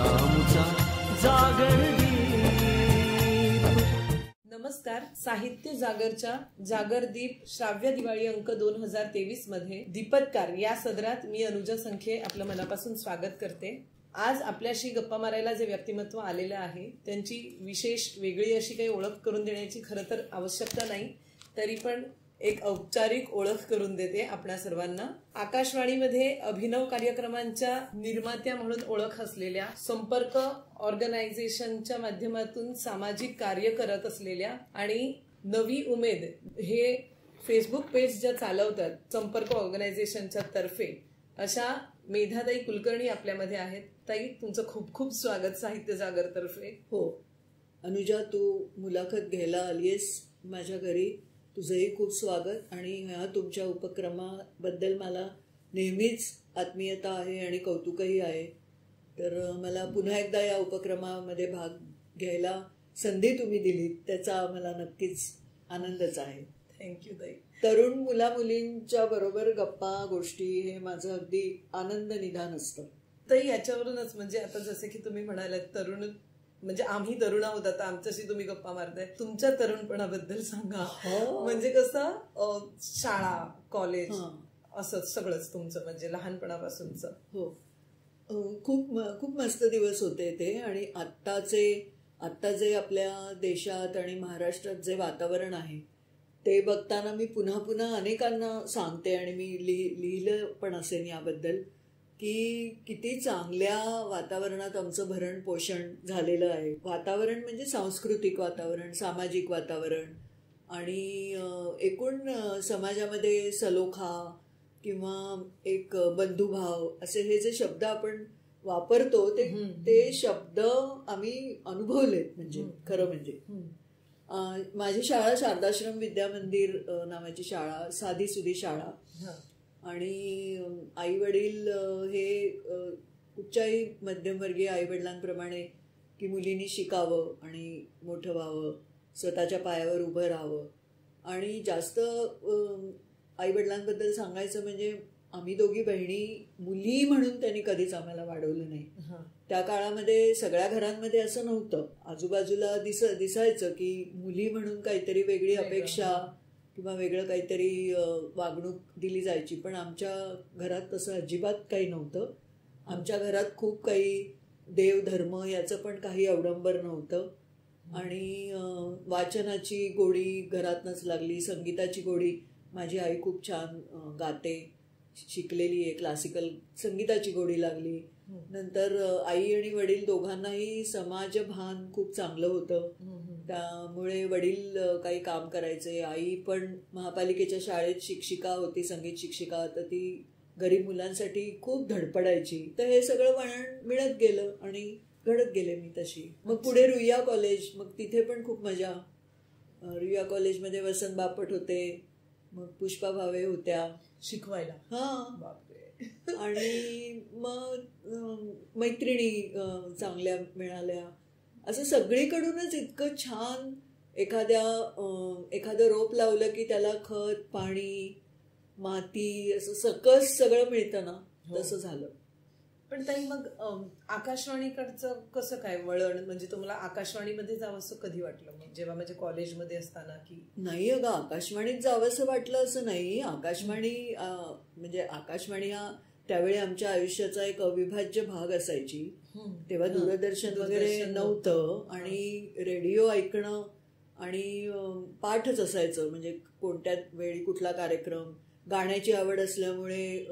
आमचा जागरदीप. नमस्कार. साहित्य जागरच्या जागरदीप श्राव्य दिवाळी अंक 2023 मध्ये दीपत्कार या सदरात मी अनुजा संखे आपलं मनापासून स्वागत करते. आज आपल्याशी गप्पा मारायला जे व्यक्तिमत्व आलेलं आहे त्यांची विशेष वेगळी अशी काही ओळख करून देण्याची खरं तर आवश्यकता नाही, तरी पण एक औपचारिक ओळख करून देते आपल्या सर्वांना. आकाशवाणीमध्ये अभिनव कार्यक्रमांच्या निर्मात्या म्हणून ओळख असलेल्या, संपर्क ऑर्गनायझेशनच्या माध्यमातून सामाजिक कार्य करत असलेल्या आणि नवी उमेद हे फेसबुक पेज ज्या चालवतात संपर्क ऑर्गनायझेशनच्या तर्फे, अशा मेधाताई कुलकर्णी आपल्यामध्ये आहेत. ताई, तुमचं खूप खूप स्वागत साहित्य जागर तर्फे. हो अनुजा, तू मुलाखत घ्यायला आलीयस माझ्या घरी, तुझंही खूप स्वागत. आणि ह्या तुमच्या उपक्रमाबद्दल मला नेहमीच आत्मीयता आहे आणि कौतुकही आहे. तर मला पुन्हा एकदा या उपक्रमामध्ये भाग घ्यायला संधी तुम्ही दिलीत त्याचा मला नक्कीच आनंदच आहे. थँक्यू ताई. तरुण मुला मुलींच्या बरोबर गप्पा गोष्टी हे माझं अगदी आनंद निधान असतं. ताई, याच्यावरूनच म्हणजे आता जसे की तुम्ही म्हणालात तरुण, म्हणजे आम्ही तरुण आहोत, आता आमच्याशी तुम्ही गप्पा मारताय, तुमच्या तरुणपणाबद्दल सांगा. म्हणजे कसं शाळा कॉलेज असं सगळंच तुमचं म्हणजे लहानपणापासूनचं. हो, खूप खूप मस्त दिवस होते ते. आणि आत्ता जे आपल्या देशात आणि महाराष्ट्रात जे वातावरण आहे ते बघताना मी पुन्हा पुन्हा अनेकांना सांगते आणि मी लिहिलं पण असेल याबद्दल की किती चांगल्या वातावरणात आमचं भरण पोषण झालेलं आहे. वातावरण म्हणजे सांस्कृतिक वातावरण, सामाजिक वातावरण आणि एकूण समाजामध्ये सलोखा किंवा एक बंधुभाव असे हे जे शब्द आपण वापरतो ते शब्द आम्ही अनुभवलेत. म्हणजे खरं म्हणजे माझी शाळा शारदाश्रम विद्यामंदिर नावाची शाळा, साधी सुधी शाळा. आणि आई वडील हे कुठच्याही मध्यमवर्गीय आई वडिलांप्रमाणे की मुलींनी शिकावं आणि मोठं व्हावं, स्वतःच्या पायावर उभं राहावं. आणि जास्त आई वडिलांबद्दल सांगायचं म्हणजे आम्ही दोघी बहिणी मुली म्हणून त्यांनी कधीच आम्हाला वाढवलं नाही. त्या काळामध्ये सगळ्या घरांमध्ये असं नव्हतं. आजूबाजूला दिसायचं की मुली म्हणून काहीतरी वेगळी अपेक्षा किंवा वेगळं काहीतरी वागणूक दिली जायची. पण आमच्या घरात तसं अजिबात काही नव्हतं. आमच्या घरात खूप काही देव धर्म याचं पण काही अवडंबर नव्हतं. आणि वाचनाची गोडी घरातनंच लागली, संगीताची गोडी. माझी आई खूप छान गाते, शिकलेली आहे, क्लासिकल संगीताची गोडी लागली. नंतर आई आणि वडील दोघांनाही समाजभान खूप चांगलं होतं. त्यामुळे वडील काही काम करायचे. आई पण महापालिकेच्या शाळेत शिक्षिका होती, संगीत शिक्षिका. तर ती गरीब मुलांसाठी खूप धडपडायची. तर हे सगळं वळण मिळत गेलं आणि घडत गेले मी तशी. मग पुढे रुईया कॉलेज, मग तिथे पण खूप मजा. रुईया कॉलेजमध्ये वसंत बापट होते, मग पुष्पा भावे होत्या शिकवायला. आणि मग मैत्रिणी चांगल्या मिळाल्या. असं सगळीकडूनच इतकं छान एखादं रोप लावलं की त्याला खत, पाणी, माती असं सकस सगळं मिळतं ना, तसं झालं. पण ताई, मग आकाशवाणीकडचं कसं काय वळण, म्हणजे तुम्हाला आकाशवाणीमध्ये जावं असं कधी वाटलं? मग जेव्हा म्हणजे कॉलेजमध्ये असताना की नाही? अगं, आकाशवाणीत जावंसं वाटलं असं नाही. आकाशवाणी म्हणजे आकाशवाणी हा त्यावेळी आमच्या आयुष्याचा एक अविभाज्य भाग असायची. तेव्हा दूरदर्शन वगैरे नव्हतं आणि रेडिओ ऐकणं आणि पाठच असायचं. म्हणजे कोणत्या वेळी कुठला कार्यक्रम. गाण्याची आवड असल्यामुळे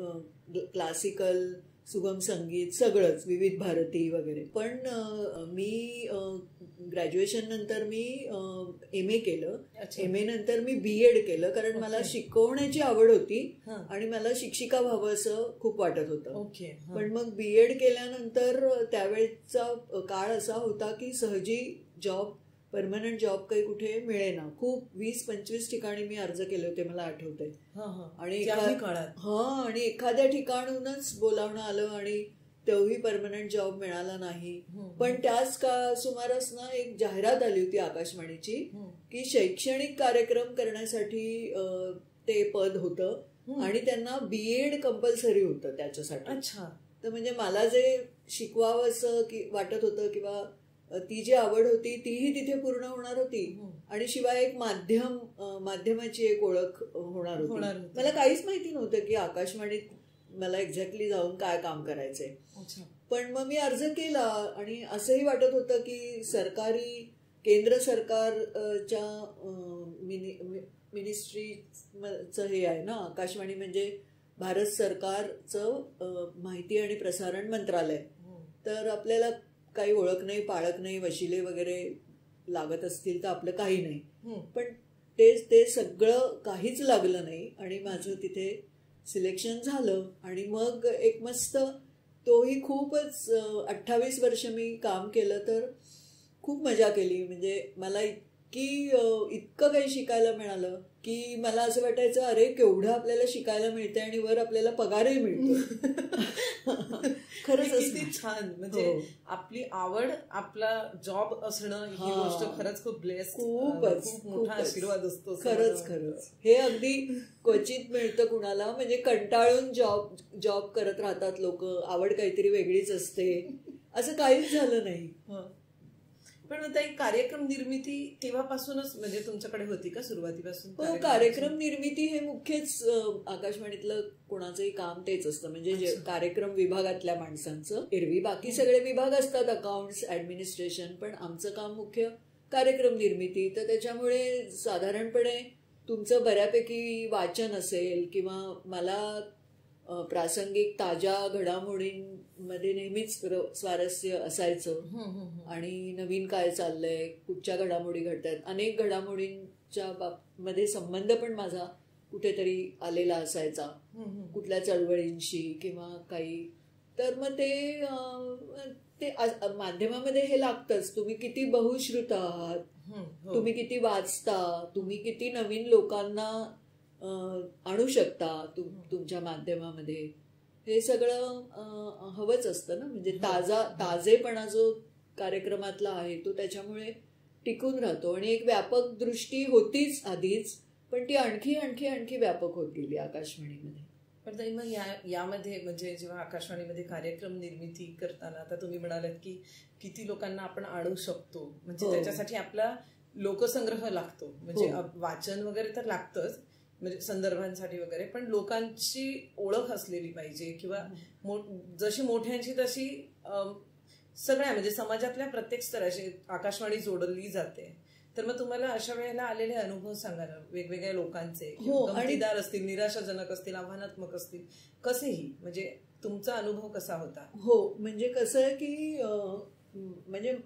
क्लासिकल, सुगम संगीत सगळंच, विविध भारती वगैरे. पण मी ग्रॅज्युएशन नंतर मी MA केलं. MA नंतर मी BEd केलं, कारण मला शिकवण्याची आवड होती आणि मला शिक्षिका व्हावं असं खूप वाटत होतं. पण मग BEd केल्यानंतर त्यावेळेचा काळ असा होता की सहजी जॉब, परमनंट जॉब काही कुठे मिळेना. खूप 20-25 ठिकाणी मी अर्ज केले होते, मला आठवतंय. आणि एखाद्या ठिकाणूनच बोलावणं आलं आणि तेव्हाही परमनंट जॉब मिळाला नाही. पण त्याच सुमारास ना एक जाहिरात आली होती आकाशवाणीची की शैक्षणिक कार्यक्रम करण्यासाठी ते पद होतं आणि त्यांना BEd कंपल्सरी होतं त्याच्यासाठी. तर म्हणजे मला जे शिकवावं असं की वाटत होतं, किंवा ती जी आवड होती तीही तिथे पूर्ण होणार होती, आणि शिवाय एक माध्यमाची एक ओळख होणार होती. मला काहीच माहिती नव्हतं की आकाशवाणीत मला एक्झॅक्टली जाऊन काय काम करायचंय. पण मग मी अर्ज केला, आणि असंही वाटत होतं की केंद्र सरकारच्या मिनिस्ट्रीचं हे आहे ना, आकाशवाणी म्हणजे भारत सरकारचं माहिती आणि प्रसारण मंत्रालय. तर आपल्याला काही ओळख नाही, पाळख नाही, वशिले वगैरे लागत असतील तर आपलं काही नाही. पण ते सगळं काहीच लागलं नाही, आणि माझं तिथे सिलेक्शन झालं. आणि मग एक मस्त, तोही खूपच 28 वर्ष मी काम केलं, तर खूप मजा केली. म्हणजे मला इतकं काही शिकायला मिळालं की मला असं वाटायचं, अरे केवढं आपल्याला शिकायला मिळतंय आणि वर आपल्याला पगारही मिळतो. खरंच किती छान. म्हणजे आपली आवड, आपला जॉब असणं ही गोष्ट खरंच खूप ब्लेस, खूपच मोठा आशीर्वाद असतो. खरंच हे अगदी क्वचित मिळतं कुणाला. म्हणजे कंटाळून जॉब करत राहतात लोक, आवड काहीतरी वेगळीच असते, असं काहीच झालं नाही. पण आता एक कार्यक्रम निर्मिती तेव्हापासूनच म्हणजे तुमच्याकडे होती का सुरुवातीपासून? हो, कार्यक्रम निर्मिती हे मुख्यच आकाशवाणीतलं कोणाचंही काम तेच असतं. म्हणजे कार्यक्रम विभागातल्या माणसांचं. एरवी बाकी सगळे विभाग असतात, अकाउंट्स, ऍडमिनिस्ट्रेशन, पण आमचं काम मुख्य कार्यक्रम निर्मिती. तर त्याच्यामुळे साधारणपणे तुमचं बऱ्यापैकी वाचन असेल, किंवा मला प्रासंगिक ताज्या घडामोडींमध्ये नेहमीच स्वारस्य असायचं. आणि नवीन काय चाललंय, कुठच्या घडामोडी घडतात, अनेक घडामोडींच्या मध्ये संबंध पण माझा कुठेतरी आलेला असायचा, कुठल्या चळवळींशी किंवा काही. तर मग ते माध्यमामध्ये हे लागतंच. तुम्ही किती बहुश्रुत आहात, तुम्ही किती वाचता, तुम्ही किती नवीन लोकांना आणू शकता तुमच्या माध्यमामध्ये, हे सगळं हवंच असतं ना. म्हणजे ताजेपणा जो कार्यक्रमातला आहे तो त्याच्यामुळे टिकून राहतो. आणि एक व्यापक दृष्टी होतीच आधीच, पण ती आणखी आणखी आणखी व्यापक होत गेली आकाशवाणीमध्ये. पण ताई, मग यामध्ये म्हणजे जेव्हा आकाशवाणीमध्ये कार्यक्रम निर्मिती करताना, आता तुम्ही म्हणालात की किती लोकांना आपण आणू शकतो, म्हणजे त्याच्यासाठी आपला लोकसंग्रह लागतो. म्हणजे वाचन वगैरे तर लागतंच, म्हणजे संदर्भांसाठी वगैरे, पण लोकांची ओळख असलेली पाहिजे, किंवा जशी मोठ्यांची तशी सगळ्या म्हणजे समाजातल्या प्रत्येक स्तराची आकाशवाणी जोडली जाते. तर मग तुम्हाला अशा वेळेला आलेले अनुभव सांगा ना, वेगवेगळ्या लोकांचे, गमतीदार असतील, निराशाजनक असतील, आव्हानात्मक असतील, कसेही, म्हणजे तुमचा अनुभव कसा होता? हो, म्हणजे कसं आहे की म्हणजे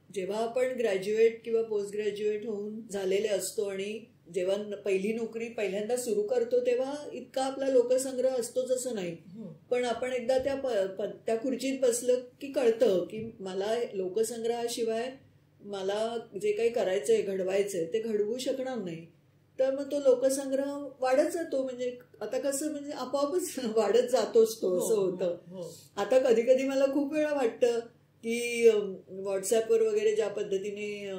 जेव्हा आपण ग्रॅज्युएट किंवा पोस्ट ग्रॅज्युएट होऊन झालेले असतो, आणि जेव्हा पहिली नोकरी पहिल्यांदा सुरू करतो, तेव्हा इतका आपला लोकसंग्रह असतोच असं नाही. पण आपण एकदा त्या खुर्चीत बसलं की कळतं की मला लोकसंग्रहाशिवाय मला जे काही करायचंय, घडवायचंय, ते घडवू शकणार नाही. तर मग तो लोकसंग्रह वाढत जातो. म्हणजे आता कसं, म्हणजे आपोआपच वाढत जातोच तो, असं होतं. आता कधी कधी मला खूप वेळा वाटतं की व्हॉट्सॲपवर वगैरे ज्या पद्धतीने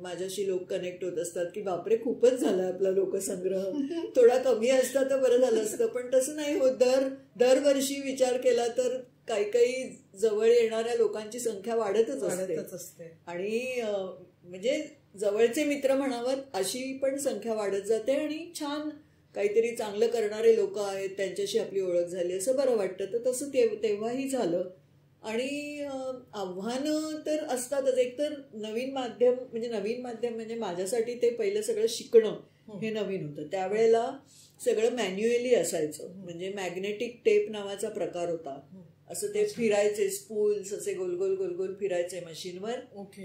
माझ्याशी लोक कनेक्ट होत असतात, की बापरे खूपच झाला आपला लोकसंग्रह, थोडा कमी असता तर बरं झालं असतं. पण तसं नाही होत. दरवर्षी विचार केला तर काही जवळ येणाऱ्या लोकांची संख्या वाढतच असते. आणि म्हणजे जवळचे मित्र म्हणावं अशी पण संख्या वाढत जाते, आणि छान काहीतरी चांगलं करणारे लोक आहेत त्यांच्याशी आपली ओळख झाली असं बरं वाटतं. तर तसं तेव्हाही झालं. आणि आव्हानं तर असतातच. एक तर नवीन माध्यम म्हणजे माझ्यासाठी ते पहिलं सगळं शिकणं हे नवीन होतं. त्यावेळेला सगळं मॅन्युअली असायचं. म्हणजे मॅग्नेटिक टेप नावाचा प्रकार होता. असं ते फिरायचे स्पूल्स, असे गोल गोल गोल गोल फिरायचे मशीनवर,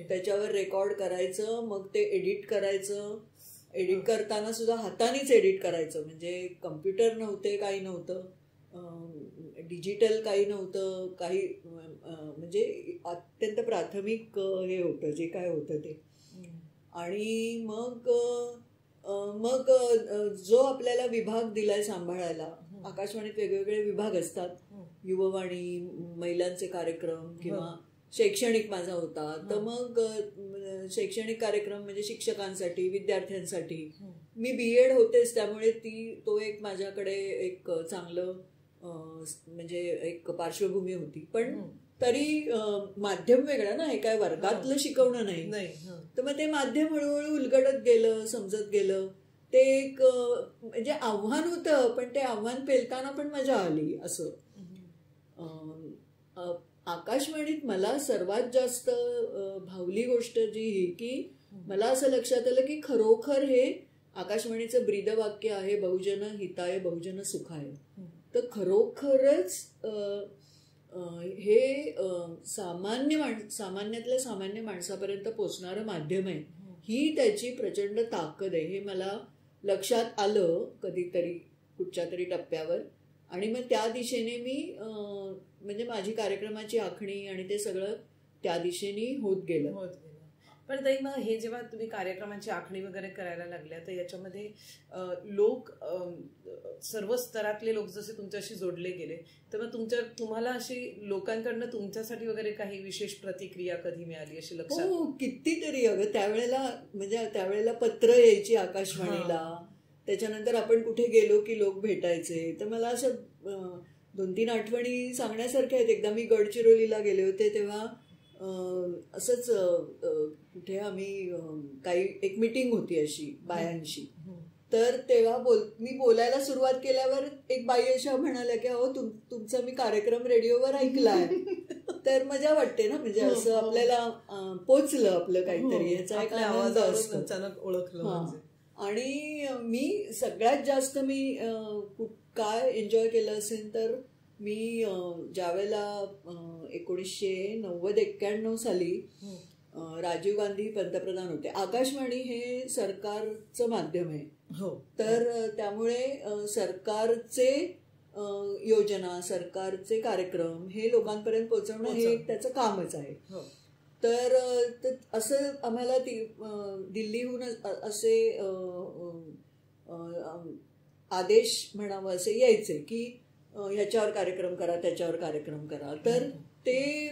त्याच्यावर रेकॉर्ड करायचं, मग ते एडिट करायचं. एडिट करताना सुद्धा हातानेच एडिट करायचं. म्हणजे कम्प्युटर नव्हते, काही नव्हतं, डिजिटल काही नव्हतं, काही म्हणजे अत्यंत प्राथमिक हे होतं जे काय होतं ते. आणि मग जो आपल्याला विभाग दिलाय सांभाळायला, आकाशवाणीत वेगवेगळे विभाग असतात, युववाणी, महिलांचे कार्यक्रम, किंवा शैक्षणिक माझा होता. तर मग शैक्षणिक कार्यक्रम म्हणजे शिक्षकांसाठी, विद्यार्थ्यांसाठी. मी BEd होतेच, त्यामुळे तो एक माझ्याकडे एक चांगलं म्हणजे एक पार्श्वभूमी होती. पण तरी माध्यम वेगळं ना, हे काय वर्गातलं शिकवणं नाही. तर मग ते माध्यम हळूहळू उलगडत गेलं, समजत गेलं. ते एक म्हणजे आव्हान होतं, पण ते आव्हान पेलताना पण मजा आली. असं आकाशवाणीत मला सर्वात जास्त भावली गोष्ट जी ही की मला असं लक्षात आलं की खरोखर हे आकाशवाणीचं ब्रीदवाक्य आहे, बहुजन हिताय बहुजन सुखाय. तर खरोखरच हे सामान्यातल्या सामान्य माणसापर्यंत पोचणारं माध्यम आहे. ही त्याची प्रचंड ताकद आहे हे मला लक्षात आलं कधीतरी कुठच्या तरी टप्प्यावर. आणि मग त्या दिशेने मी म्हणजे माझी कार्यक्रमाची आखणी आणि ते सगळं त्या दिशेने होत गेलं. पण ताई, मग हे जेव्हा तुम्ही कार्यक्रमाची आखणी वगैरे करायला लागल्या तर याच्यामध्ये लोक सर्व स्तरातले लोक जसे तुमच्याशी जोडले गेले, तर मग तुम्हाला अशी लोकांकडनं तुमच्यासाठी वगैरे काही विशेष प्रतिक्रिया कधी मिळाली अशी लक्षात? हो, कितीतरी. अगं त्यावेळेला पत्र यायची आकाशवाणीला. त्याच्यानंतर आपण कुठे गेलो की लोक भेटायचे. तर मला असं 2-3 आठवणी सांगण्यासारख्या आहेत. एकदा मी गडचिरोलीला गेले होते तेव्हा असंच कुठे आम्ही एक मीटिंग होती अशी बायांशी. तर तेव्हा मी बोलायला सुरुवात केल्यावर एक बाई अशा म्हणाल्या की अहो तुमचा मी कार्यक्रम रेडिओवर ऐकलाय. तर मजा वाटते ना, म्हणजे असं आपल्याला पोचलं आपलं काहीतरी, याचा एक आनंद असतो. अचानक ओळखलं. आणि मी सगळ्यात जास्त मी काय एन्जॉय केलं असेल तर मी ज्यावेळेला 1990-91 साली राजीव गांधी पंतप्रधान होते. आकाशवाणी हे सरकारचं माध्यम आहे. तर त्यामुळे सरकारचे योजना, सरकारचे कार्यक्रम हे लोकांपर्यंत पोहोचवणं हे त्याचं कामच आहे. तर असं आम्हाला दिल्लीहून असे आदेश म्हणावं असे यायचे की ह्याच्यावर कार्यक्रम करा, त्याच्यावर कार्यक्रम करा. तर ते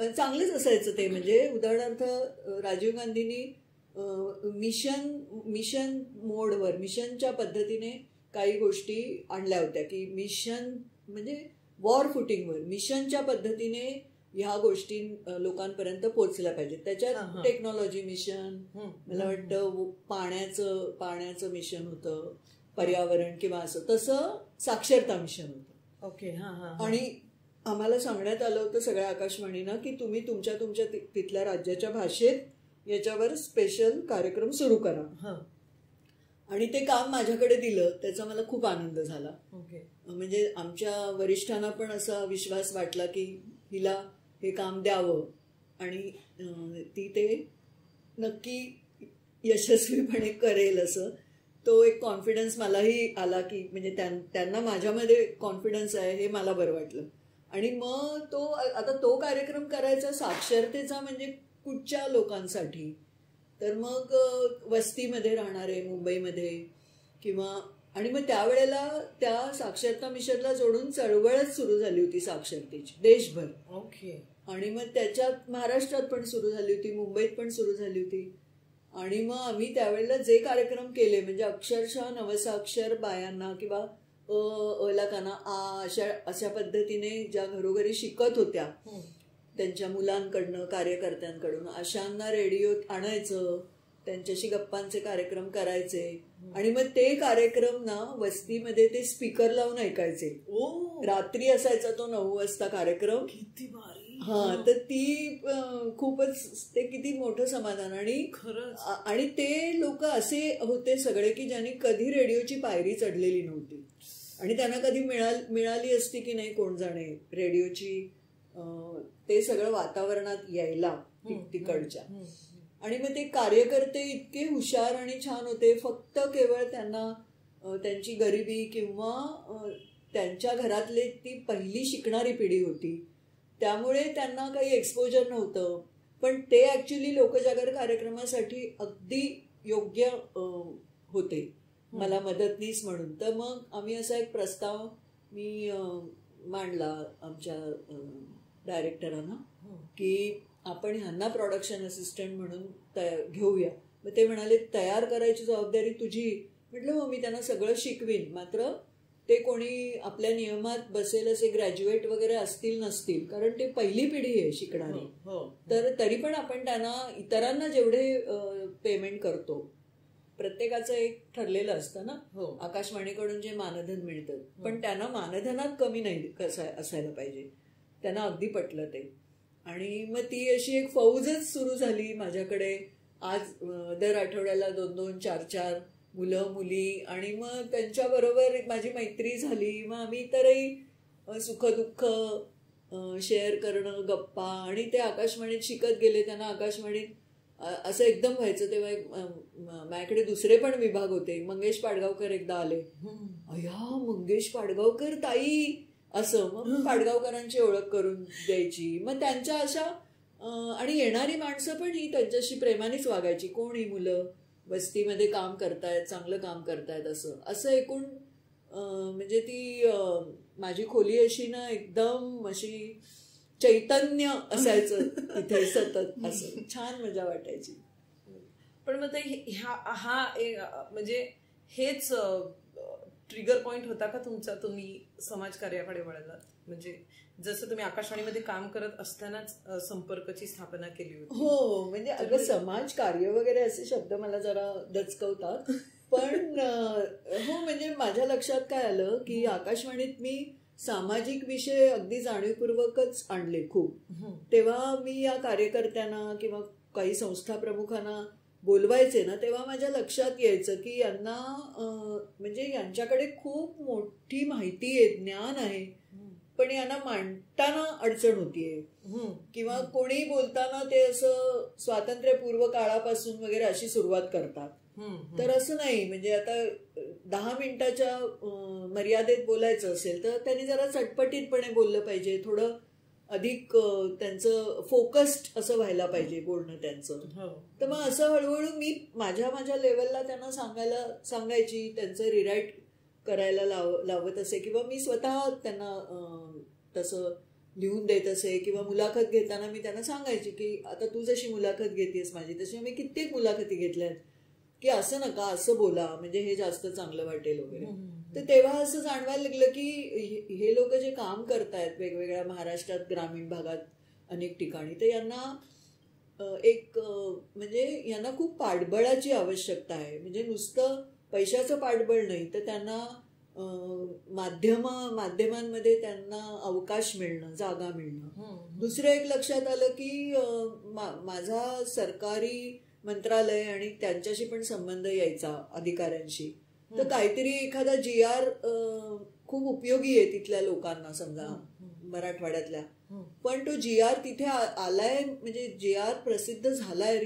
चांगलंच असायचं ते. म्हणजे उदाहरणार्थ राजीव गांधींनी मिशन मोडवर, मिशनच्या पद्धतीने काही गोष्टी आणल्या होत्या की मिशन म्हणजे वॉर फुटिंगवर मिशनच्या पद्धतीने ह्या गोष्टी लोकांपर्यंत पोहोचल्या पाहिजेत. त्याच्यात टेक्नॉलॉजी मिशन, मला वाटतं पाण्याचं मिशन होतं, पर्यावरण किंवा असं, तसं साक्षरता मिशन होतं. ओके. आणि आम्हाला सांगण्यात आलं होतं सगळ्या आकाशवाणीनं की तुम्ही तुमच्या तिथल्या राज्याच्या भाषेत याच्यावर स्पेशल कार्यक्रम सुरू करा. आणि ते काम माझ्याकडे दिलं, त्याचा मला खूप आनंद झाला. म्हणजे आमच्या वरिष्ठांना पण असा विश्वास वाटला की हिला हे काम द्यावं आणि ती ते नक्की यशस्वीपणे करेल असं. तो एक कॉन्फिडन्स मलाही आला की म्हणजे त्यांना माझ्यामध्ये कॉन्फिडन्स आहे हे मला बरं वाटलं. आणि मग आता तो कार्यक्रम करायचा साक्षरतेचा म्हणजे कुठच्या लोकांसाठी, तर मग वस्तीमध्ये राहणारे मुंबईमध्ये किंवा, आणि मग त्यावेळेला त्या साक्षरता मिशनला जोडून चळवळच सुरू झाली होती साक्षरतेची देशभर. ओके. आणि मग त्याच्यात महाराष्ट्रात पण सुरू झाली होती, मुंबईत पण सुरू झाली होती. आणि मग आम्ही त्यावेळेला जे कार्यक्रम केले म्हणजे अक्षरशः नवसाक्षर बायांना किंवा अला काना अशा पद्धतीने ज्या घरोघरी शिकत होत्या त्यांच्या मुलांकडनं, कार्यकर्त्यांकडून, अशांना रेडिओत आणायचं, त्यांच्याशी गप्पांचे कार्यक्रम करायचे. आणि मग ते कार्यक्रम ना वस्तीमध्ये ते स्पीकर लावून ऐकायचे. रात्री असायचा तो 9 वाजता कार्यक्रम. किती भारी. तर ती खूपच ते किती मोठं समाधान. आणि खरंच. आणि ते लोक असे होते सगळे की ज्यांनी कधी रेडिओची पायरी चढलेली नव्हती आणि त्यांना कधी मिळाली असती की नाही कोण जाणे रेडिओची ते सगळं वातावरणात यायला तिकडच्या. आणि मग ते कार्यकर्ते इतके हुशार आणि छान होते. फक्त केवळ त्यांना त्यांची गरिबी किंवा त्यांच्या घरातले ती पहिली शिकणारी पिढी होती त्यामुळे त्यांना काही एक्सपोजर नव्हतं. पण ते ऍक्च्युली लोकजागर कार्यक्रमासाठी अगदी योग्य होते मला मदतनीस म्हणून. तर मग आम्ही असा एक प्रस्ताव मी मांडला आमच्या डायरेक्टरांना की आपण ह्यांना प्रोडक्शन असिस्टंट म्हणून घेऊया. मग ते म्हणाले तयार करायची जबाबदारी तुझी. म्हटलं हो मी त्यांना सगळं शिकवीन, मात्र ते कोणी आपल्या नियमात बसेल असे ग्रॅज्युएट वगैरे असतील नसतील, कारण ते पहिली पिढी आहे शिकणारी. तर तरी पण आपण त्यांना इतरांना जेवढे पेमेंट करतो, प्रत्येकाचं एक ठरलेलं असतं ना. आकाशवाणीकडून जे मानधन मिळतं, पण त्यांना मानधनात कमी नाही असायला पाहिजे. त्यांना अगदी पटलं ते. आणि मग ती अशी एक फौजच सुरू झाली माझ्याकडे. आज दर आठवड्याला 2-2, 4-4 मुलं मुली, आणि मग त्यांच्याबरोबर माझी मैत्री झाली. मग आम्ही इतरही सुखदुःख शेअर करणं, गप्पा, आणि ते आकाशवाणीत शिकत गेले. त्यांना आकाशवाणीत असं एकदम व्हायचं. तेव्हा माझ्याकडे दुसरे पण विभाग होते. मंगेश पाडगावकर एकदा आले. अय्या, मंगेश पाडगावकर ताई, असं. मग पाडगावकरांची ओळख करून द्यायची. मग त्यांच्या अशा आणि येणारी माणसं पण ही त्यांच्याशी प्रेमानेच वागायची. कोण ही मुलं वस्तीमध्ये काम करतायत, चांगलं काम करतायत, असं एकूण म्हणजे ती माझी खोली अशी ना एकदम अशी चैतन्य असायचं तिथे सतत. असं छान मजा वाटायची. पण मग ते हा म्हणजे हेच ट्रिगर पॉइंट होता का तुमचा, तुम्ही समाज कार्याकडे वळलात? म्हणजे जसं तुम्ही आकाशवाणीमध्ये काम करत असतानाच संपर्कची स्थापना केली होती. हो, म्हणजे अगं समाज कार्य वगैरे असे शब्द मला जरा दचकवतात. पण हो, म्हणजे माझ्या लक्षात काय आलं की आकाशवाणीत मी सामाजिक विषय अगदी जाणीवपूर्वकच आणले खूप. तेव्हा मी या कार्यकर्त्यांना किंवा काही संस्था प्रमुखांना बोलवायचे ना, तेव्हा माझ्या लक्षात यायचं की यांना म्हणजे यांच्याकडे खूप मोठी माहिती आहे, ज्ञान आहे, पण यांना मांडताना अडचण होतीये. किंवा कोणी बोलताना ते असं स्वातंत्र्यपूर्व काळापासून वगैरे अशी सुरुवात करतात. तर असं नाही. म्हणजे आता 10 मिनिटाच्या मर्यादेत बोलायचं असेल तर त्यांनी जरा चटपटीतपणे बोललं पाहिजे. थोडं अधिक त्यांचं फोकस्ड असं व्हायला पाहिजे बोलणं त्यांचं. तर मग असं हळूहळू मी माझ्या लेवलला त्यांना सांगायची, त्यांचं रिराईट करायला लावत असे, किंवा मी स्वतः त्यांना तसं लिहून देत असे, किंवा मुलाखत घेताना मी त्यांना सांगायची की आता तू जशी मुलाखत घेतेस माझी, तशी मी कित्येक मुलाखती घेतल्यात, की असं नका, असं बोला, म्हणजे हे जास्त चांगलं वाटेल वगैरे. तर तेव्हा असं जाणवायला लागलं की हे लोक जे काम करतायत वेगवेगळ्या महाराष्ट्रात, ग्रामीण भागात, अनेक ठिकाणी, तर यांना एक म्हणजे यांना खूप पाठबळाची आवश्यकता आहे. म्हणजे नुसतं पैशाचं पाठबळ नाही, तर त्यांना माध्यमांमध्ये त्यांना अवकाश मिळणं, जागा मिळणं. दुसरं एक लक्षात आलं की माझा सरकारी मंत्रालय आणि त्यांच्याशी पण संबंध यायचा अधिकाऱ्यांशी. तर काहीतरी एखादा GR खूप उपयोगी आहे तिथल्या लोकांना, समजा मराठवाड्यातल्या, पण तो GR तिथे आलाय, म्हणजे GR प्रसिद्ध झालाय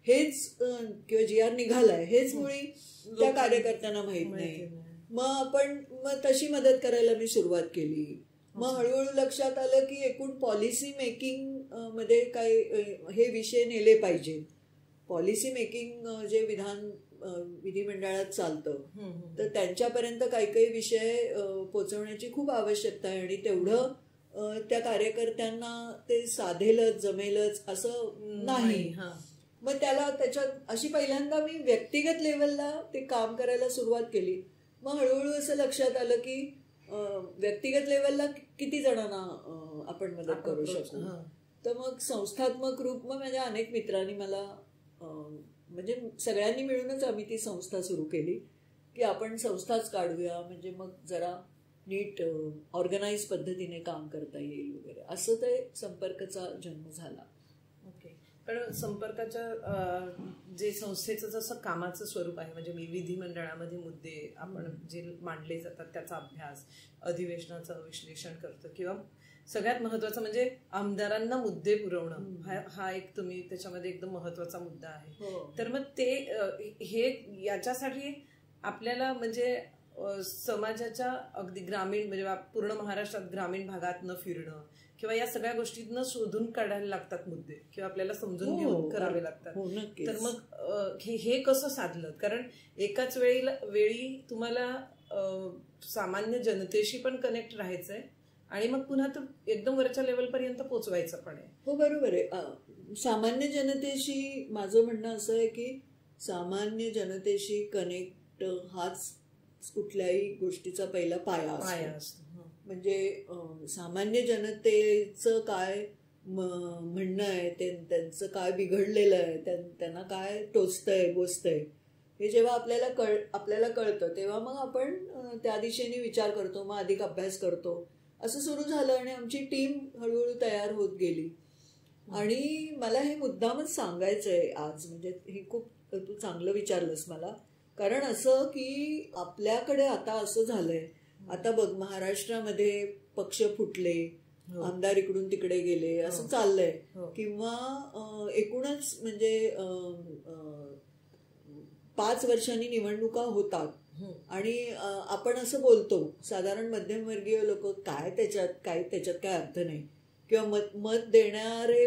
हेच, किंवा GR निघालाय हेच मुळी त्या कार्यकर्त्यांना माहित नाही. मग तशी मदत करायला मी सुरुवात केली. मग हळूहळू लक्षात आलं की एकूण पॉलिसी मेकिंग मध्ये काय हे विषय नेले पाहिजे. पॉलिसी मेकिंग जे विधिमंडळात चालतं, तर त्यांच्यापर्यंत काही विषय पोचवण्याची खूप आवश्यकता आहे. आणि तेवढं त्या कार्यकर्त्यांना ते साधेलच, जमेलच असं नाही. मग त्याच्यात अशी पहिल्यांदा मी व्यक्तिगत लेवलला ते काम करायला सुरुवात केली. मग हळूहळू असं लक्षात आलं की व्यक्तिगत लेवलला किती जणांना आपण मदत करू शकतो. तर मग संस्थात्मक रूप, मग माझ्या अनेक मित्रांनी मला म्हणजे सगळ्यांनी मिळूनच आम्ही ती संस्था सुरू केली की आपण संस्थाच काढूया, म्हणजे मग जरा नीट ऑर्गनाइज पद्धतीने काम करता येईल वगैरे. असं ते संपर्कचा जन्म झाला. ओके. पण संपर्काच्या जे संस्थेचं जसं कामाचं स्वरूप आहे, म्हणजे मी विधिमंडळामध्ये मुद्दे आपण जे मांडले जातात त्याचा अभ्यास, अधिवेशनाचं विश्लेषण करतो, किंवा सगळ्यात महत्वाचं म्हणजे आमदारांना मुद्दे पुरवणं, हा एक तुम्ही त्याच्यामध्ये एकदम महत्वाचा मुद्दा आहे. तर मग ते हे याच्यासाठी आपल्याला म्हणजे समाजाच्या अगदी ग्रामीण, म्हणजे पूर्ण महाराष्ट्रात ग्रामीण भागात न फिरणं, किंवा या सगळ्या गोष्टींना शोधून काढायला लागतात मुद्दे, किंवा आपल्याला समजून घेऊन करावे लागतात. तर मग हे कसं साधलं? कारण एकाच वेळी तुम्हाला सामान्य जनतेशी पण कनेक्ट राहायचंय, आणि मग पुन्हा तो एकदम वरच्या लेवलपर्यंत पोहोचवायचं पण आहे. हो, बरोबर आहे. सामान्य जनतेशी माझं म्हणणं असं आहे की सामान्य जनतेशी कनेक्ट हाच कुठल्याही गोष्टीचा पहिला पाया पाया असतो. असतो. म्हणजे सामान्य जनतेचं काय म्हणणं आहे, त्यांचं काय बिघडलेलं आहे, त्यांना काय टोचतंय बोचतंय, हे जेव्हा आपल्याला कळतं तेव्हा मग आपण त्या दिशेने विचार करतो, मग अधिक अभ्यास करतो. असं सुरू झालं आणि आमची टीम हळूहळू तयार होत गेली. आणि मला हे मुद्दामच सांगायचंय आज, म्हणजे हे खूप तू चांगलं विचारलंस मला. कारण असं की आपल्याकडे आता असं झालंय, आता बघ महाराष्ट्रामध्ये पक्ष फुटले, आमदार इकडून तिकडे गेले, असं चाललंय. किंवा एकूणच म्हणजे 5 वर्षांनी निवडणुका होतात आणि आपण असं बोलतो, साधारण मध्यमवर्गीय लोक, काय त्याच्यात काय अर्थ नाही. किंवा मत देणारे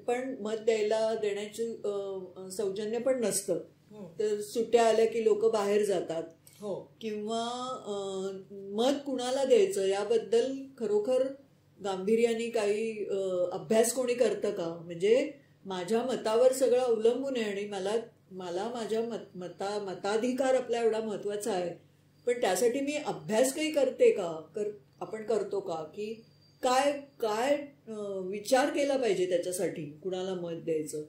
पण मत देण्याची सौजन्य पण नसतं. तर सुट्ट्या आल्या की लोक बाहेर जातात. किंवा मत कुणाला द्यायचं याबद्दल खरोखर गांभीर्याने काही अभ्यास कोणी करतं का? म्हणजे माझ्या मतावर सगळं अवलंबून आहे आणि मला माझ्या मताधिकार आपला एवढा महत्वाचा आहे, पण त्यासाठी मी अभ्यास काही करते का? आपण करतो का? की काय विचार केला पाहिजे त्याच्यासाठी कुणाला मत द्यायचं.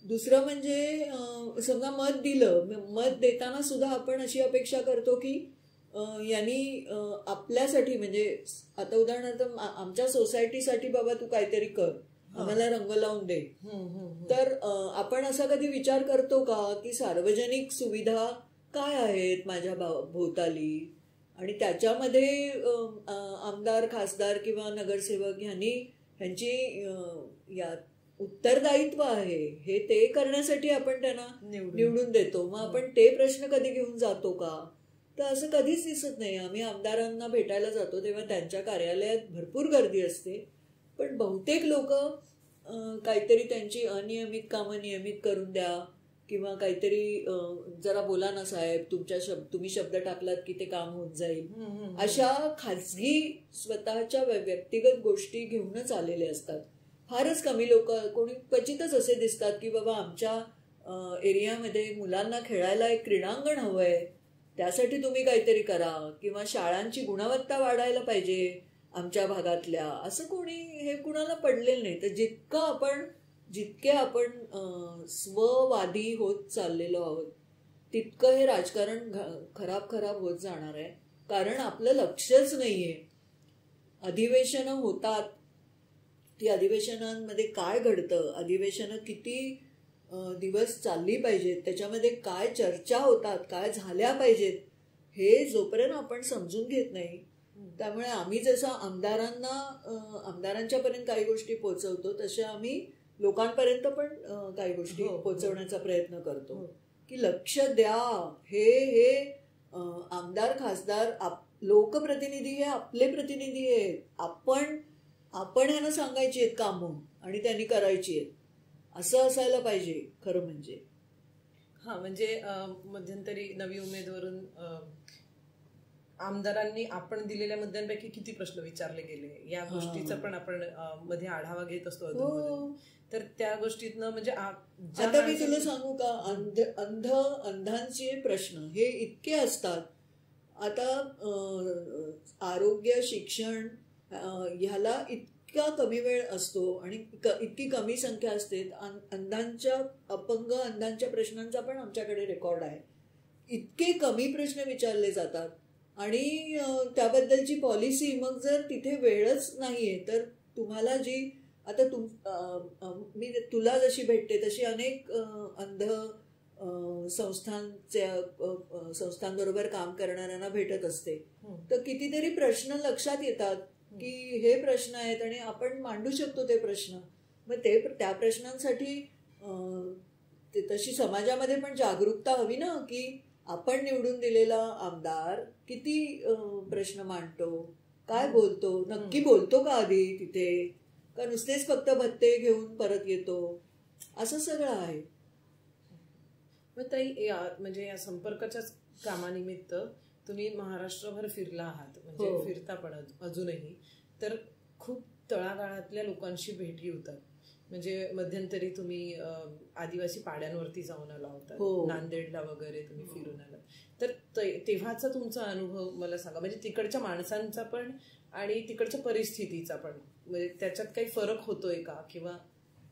दुसरं म्हणजे समजा मत देताना सुद्धा आपण अशी अपेक्षा करतो की यांनी आपल्यासाठी, म्हणजे आता उदाहरणार्थ आमच्या सोसायटीसाठी बाबा तू काहीतरी कर, आम्हाला रंग लावून दे. तर आपण असा कधी विचार करतो का की सार्वजनिक सुविधा काय आहेत माझ्या भोवताली, आणि त्याच्यामध्ये आमदार, खासदार किंवा नगरसेवक ह्यांची उत्तरदायित्व आहे, हे ते करण्यासाठी आपण त्यांना निवडून देतो. मग आपण ते प्रश्न कधी घेऊन जातो का? तर असं कधीच दिसत नाही. आम्ही आमदारांना भेटायला जातो तेव्हा त्यांच्या कार्यालयात भरपूर गर्दी असते, पण बहुतेक लोक काहीतरी त्यांची अनियमित कामं नियमित करून द्या, किंवा काहीतरी जरा बोला ना साहेब, तुम्ही शब्द टाकलात की ते काम होऊन जाईल, अशा खाजगी स्वतःच्या व्यक्तिगत गोष्टी घेऊनच आलेले असतात. फारच कमी लोक, कोणी क्वचितच असे दिसतात की बाबा आमच्या एरियामध्ये मुलांना खेळायला एक क्रीडांगण हवंय, त्यासाठी तुम्ही काहीतरी करा, किंवा शाळांची गुणवत्ता वाढायला पाहिजे आमच्या भागातल्या, असं कोणी हे कुणाला पडलेलं नाही. तर जितके आपण स्ववादी होत चाललेलो आहोत तितकं हे राजकारण खराब होत जाणार आहे. कारण आपलं लक्षच नाहीये. अधिवेशनं होतात, ती अधिवेशनांमध्ये काय घडतं, अधिवेशनं किती दिवस चालली पाहिजेत, त्याच्यामध्ये काय चर्चा होतात, काय झाल्या पाहिजेत, हे जोपर्यंत आपण समजून घेत नाही. त्यामुळे आम्ही जसं आमदारांच्या पर्यंत काही गोष्टी पोहोचवतो, तशा आम्ही लोकांपर्यंत पण काही गोष्टी पोहोचवण्याचा प्रयत्न करतो. की लक्ष द्या, हे आमदार, खासदार, लोकप्रतिनिधी हे आपले प्रतिनिधी आहेत. आपण ह्यांना सांगायची आहेत कामं आणि त्यांनी करायची आहेत, असं असायला पाहिजे खरं म्हणजे. म्हणजे मध्यंतरी नवी उमेदवरून आमदारांनी आपण दिलेल्या मुद्द्यांपैकी किती प्रश्न विचारले गेले या गोष्टीचा पण आपण मध्ये आढावा घेत असतो. तर त्या गोष्टीतनं म्हणजे आता मी तुला सांगू का, अंधांचे प्रश्न हे इतके असतात. आता आरोग्य, शिक्षण ह्याला इतका कमी वेळ असतो आणि इतकी कमी संख्या असते. अपंग अंधांच्या प्रश्नांचा पण आमच्याकडे रेकॉर्ड आहे. इतके कमी प्रश्न विचारले जातात आणि त्याबद्दलची पॉलिसी, मग जर तिथे वेळच नाहीये तर तुम्हाला जी आता मी तुला जशी भेटते तशी अनेक अंध संस्थांबरोबर काम करणाऱ्यांना भेटत असते. तर कितीतरी प्रश्न लक्षात येतात की हे प्रश्न आहेत आणि आपण मांडू शकतो ते प्रश्न. मग त्या प्रश्नांसाठी तशी समाजामध्ये पण जागरूकता हवी ना, की आपण निवडून दिलेला आमदार किती प्रश्न मांडतो, काय बोलतो, नक्की बोलतो का आधी तिथे, का नुसतेच फक्त भत्ते घेऊन परत येतो, असं सगळं आहे. मग ताई, म्हणजे या संपर्काच्याच कामानिमित्त तुम्ही महाराष्ट्रभर फिरला आहात, म्हणजे फिरता पण अजूनही, तर खूप तळागाळातल्या लोकांशी भेटी होतात म्हणजे मध्यंतरी तुम्ही आदिवासी पाड्यांवरती जाऊन आला होता, हो. नांदेडला वगैरे तुम्ही फिरून आलात. तर तेव्हाचा तुमचा अनुभव मला सांगा, म्हणजे तिकडच्या माणसांचा पण आणि तिकडच्या परिस्थितीचा पण, म्हणजे त्याच्यात काही फरक होतोय का किंवा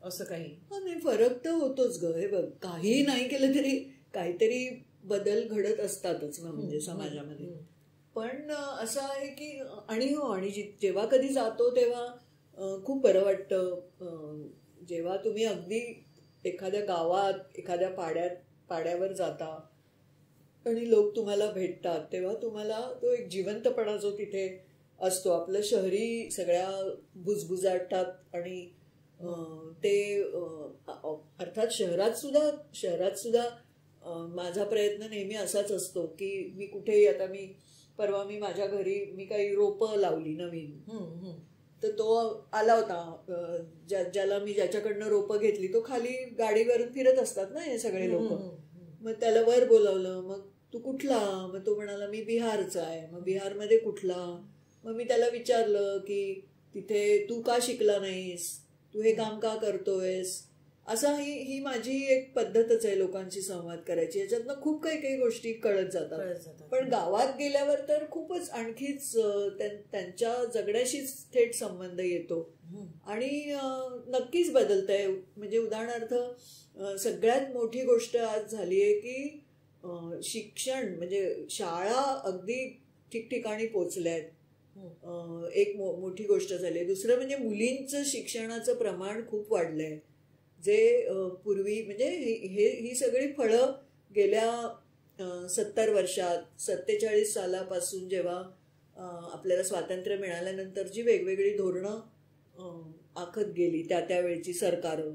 असं काही? नाही, फरक तर होतोच ग. हे बघ, काही नाही केलं तरी काहीतरी बदल घडत असतातच ना, म्हणजे समाजामध्ये. पण असं आहे की आणि जेव्हा कधी जातो तेव्हा खूप बरं वाटतं. जेव्हा तुम्ही अगदी एखाद्या गावात एखाद्या पाड्यावर जाता आणि लोक तुम्हाला भेटतात, तेव्हा तुम्हाला तो एक जिवंतपणा जो तिथे असतो, आपलं शहरी सगळ्या भुजभुजाटात आणि ते अर्थात शहरात सुद्धा माझा प्रयत्न नेहमी असाच असतो की मी कुठेही, आता परवा माझ्या घरी काही रोपं लावली नवीन, तर तो आला होता, ज्याच्याकडनं रोपं घेतली तो खाली गाडीवरून फिरत असतात ना हे सगळे लोक. मग त्याला वर बोलावलं, मग तू कुठला? मग तो म्हणाला मी बिहारचा आहे. मग बिहारमध्ये कुठला? मग मी त्याला विचारलं की तिथे तू का शिकला नाहीस, तू हे काम का करतोयस? असा ही माझी एक पद्धतच आहे लोकांशी संवाद करायची. याच्यातनं खूप काही गोष्टी कळत जातात. पण गावात गेल्यावर तर खूपच आणखीच त्यांच्या जगण्याशीच थेट संबंध येतो आणि नक्कीच बदलतंय. म्हणजे उदाहरणार्थ सगळ्यात मोठी गोष्ट आज झाली आहे की शिक्षण, म्हणजे शाळा अगदी ठिकठिकाणी पोचल्या आहेत. एक मोठी गोष्ट झाली आहे. दुसरं म्हणजे मुलींचं शिक्षणाचं प्रमाण खूप वाढलंय, जे पूर्वी म्हणजे ही सगळी फळं गेल्या 70 वर्षात 47 सालापासून जेव्हा आपल्याला स्वातंत्र्य मिळाल्यानंतर जी वेगवेगळी धोरणं आखत गेली त्यावेळची सरकारं,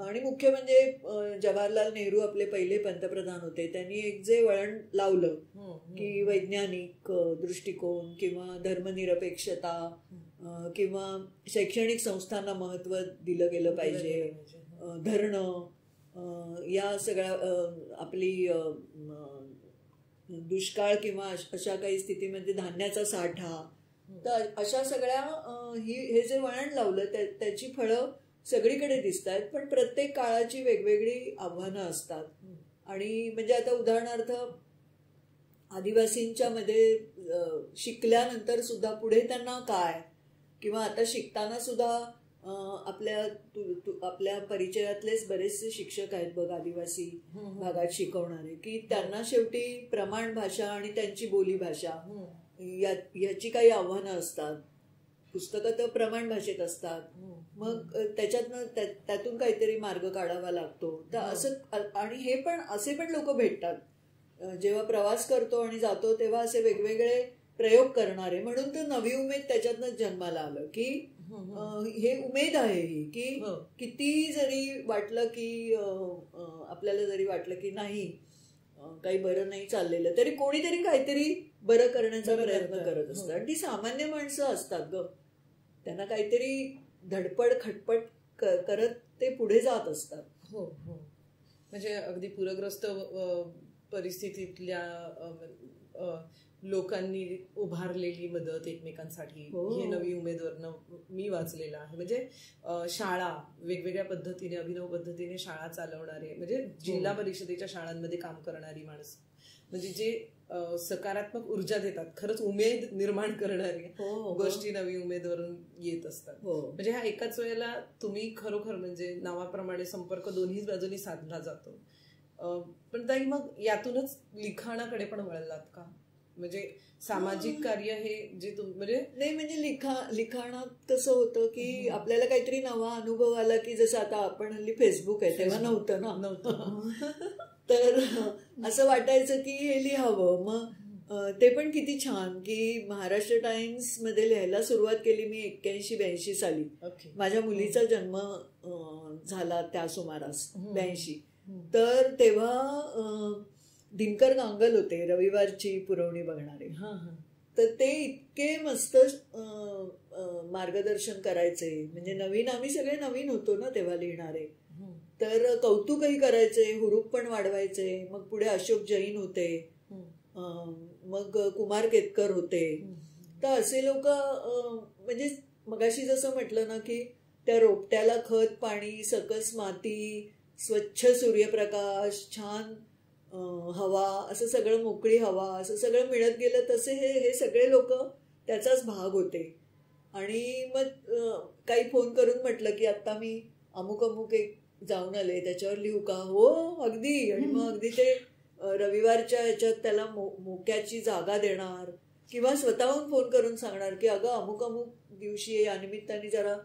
आणि मुख्य म्हणजे जवाहरलाल नेहरू आपले पहिले पंतप्रधान होते, त्यांनी एक जे वळण लावलं की वैज्ञानिक दृष्टिकोन किंवा धर्मनिरपेक्षता किंवा शैक्षणिक संस्थांना महत्त्व दिलं गेलं पाहिजे, धरणं, या सगळ्या आपली दुष्काळ किंवा अशा काही स्थितीमध्ये धान्याचा साठा, तर अशा सगळ्या हे जे वळण लावलं त्याची फळं सगळीकडे दिसत आहेत. पण प्रत्येक काळाची वेगवेगळी आव्हानं असतात. आणि म्हणजे आता उदाहरणार्थ आदिवासींच्या मध्ये शिकल्यानंतर सुद्धा पुढे त्यांना काय, किंवा आता शिकताना सुद्धा आपल्या परिचयातलेच बरेचसे शिक्षक आहेत बघ आदिवासी भागात शिकवणारे, की त्यांना शेवटी प्रमाण भाषा आणि त्यांची बोली भाषा याची काही आव्हानं असतात. पुस्तकं तर प्रमाण भाषेत असतात, मग त्यातून काहीतरी मार्ग काढावा लागतो. तर असं, आणि हे पण असे पण लोक भेटतात जेव्हा प्रवास करतो आणि जातो तेव्हा, असे वेगवेगळे प्रयोग करणारे. म्हणून तर नवी उमेद त्याच्यातनं जन्माला आलं की हे उमेद आहे ही, की किती जरी वाटलं की आपल्याला जरी वाटलं की नाही काही बरं नाही चाललेलं, तरी कोणीतरी काहीतरी बरं करण्याचा प्रयत्न करत असतं. आणि ती सामान्य माणसं असतात ग, त्यांना काहीतरी धडपड खटपट करत ते पुढे जात असतात. हो हो, म्हणजे अगदी पूरग्रस्त परिस्थितीतल्या लोकांनी उभारलेली मदत एकमेकांसाठी, हे नवी उमेदवरनं मी वाचलेलं आहे. म्हणजे शाळा वेगवेगळ्या पद्धतीने, अभिनव पद्धतीने शाळा चालवणारे, म्हणजे जिल्हा परिषदेच्या शाळांमध्ये काम करणारी माणसं, म्हणजे जे सकारात्मक ऊर्जा देतात, खरंच उमेद निर्माण करणारी गोष्टी नवी उमेदवरून येत असतात. म्हणजे हा एकाच वेळेला तुम्ही खरोखर म्हणजे नावाप्रमाणे संपर्क दोन्ही बाजूनी साधला जातो. पण ताई, मग यातूनच लिखाणाकडे पण वळलात का? म्हणजे सामाजिक कार्य हे जे म्हणजे नाही, म्हणजे लिखाणात कसं होतं की आपल्याला काहीतरी नवा अनुभव आला की, जसं आता आपण हल्ली फेसबुक आहे, तेव्हा नव्हतं. तर असं वाटायचं की हे लिहावं. मग ते पण किती छान की महाराष्ट्र टाइम्स मध्ये लिहायला सुरुवात केली मी 81-82 साली. माझ्या मुलीचा जन्म झाला त्या सुमारास 82. तर तेव्हा दिनकर गांगल होते रविवारची पुरवणी बघणारे. तर ते इतके मस्त मार्गदर्शन करायचे. म्हणजे नवीन, आम्ही सगळे नवीन होतो ना तेव्हा लिहिणारे, तर कौतुकही करायचे, हुरूप पण वाढवायचे. मग पुढे अशोक जैन होते, मग कुमार केतकर होते. तर असे लोक, म्हणजे मगाशी जसं म्हटलं ना की त्या रोपट्याला खत पाणी, सकस माती, स्वच्छ सूर्यप्रकाश, छान हवा, असं सगळं, मोकळी हवा, असं सगळं मिळत गेलं. तसे हे सगळे लोक त्याचाच भाग होते. आणि मग काही फोन करून म्हटलं की आत्ता मी अमुक अमुक एक जाऊन आले, त्याच्यावर लिहू का? हो अगदी. आणि मग अगदी ते रविवारच्या ह्याच्यात त्याला मोक्याची जागा देणार किंवा स्वतःहून फोन करून सांगणार की अगं अमुक अमुक दिवशी या निमित्ताने जरा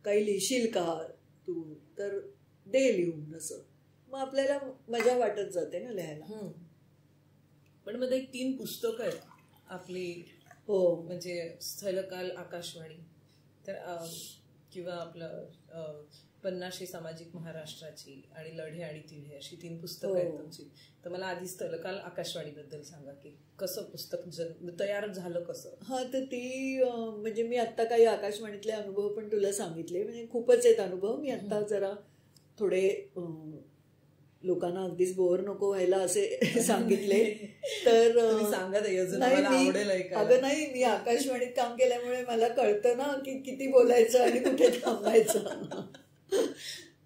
काही लिहिशील का तू, तर दे लिहून. असं मग आपल्याला मजा वाटत जाते ना लिहायला. पण मध्ये 3 पुस्तकं आहेत आपली, हो, म्हणजे स्थलकाल आकाशवाणी, तर किंवा आपलं 50शी सामाजिक महाराष्ट्राची आणि लढे आणि तिढे, अशी 3 पुस्तकं आहेत तुमची. तर मला आधी स्थलकाल आकाशवाणीबद्दल सांगा की कसं पुस्तक तयार झालं कसं? हा, तर ती म्हणजे मी आत्ता काही आकाशवाणीतले अनुभव पण तुला सांगितले, म्हणजे खूपच आहेत अनुभव. मी आत्ता जरा थोडे लोकांना अगदीच बोर नको व्हायला असे सांगितले. तर अगं नाही, मी आकाशवाणीत काम केल्यामुळे मला कळतं ना की किती बोलायचं आणि कुठे थांबायचं.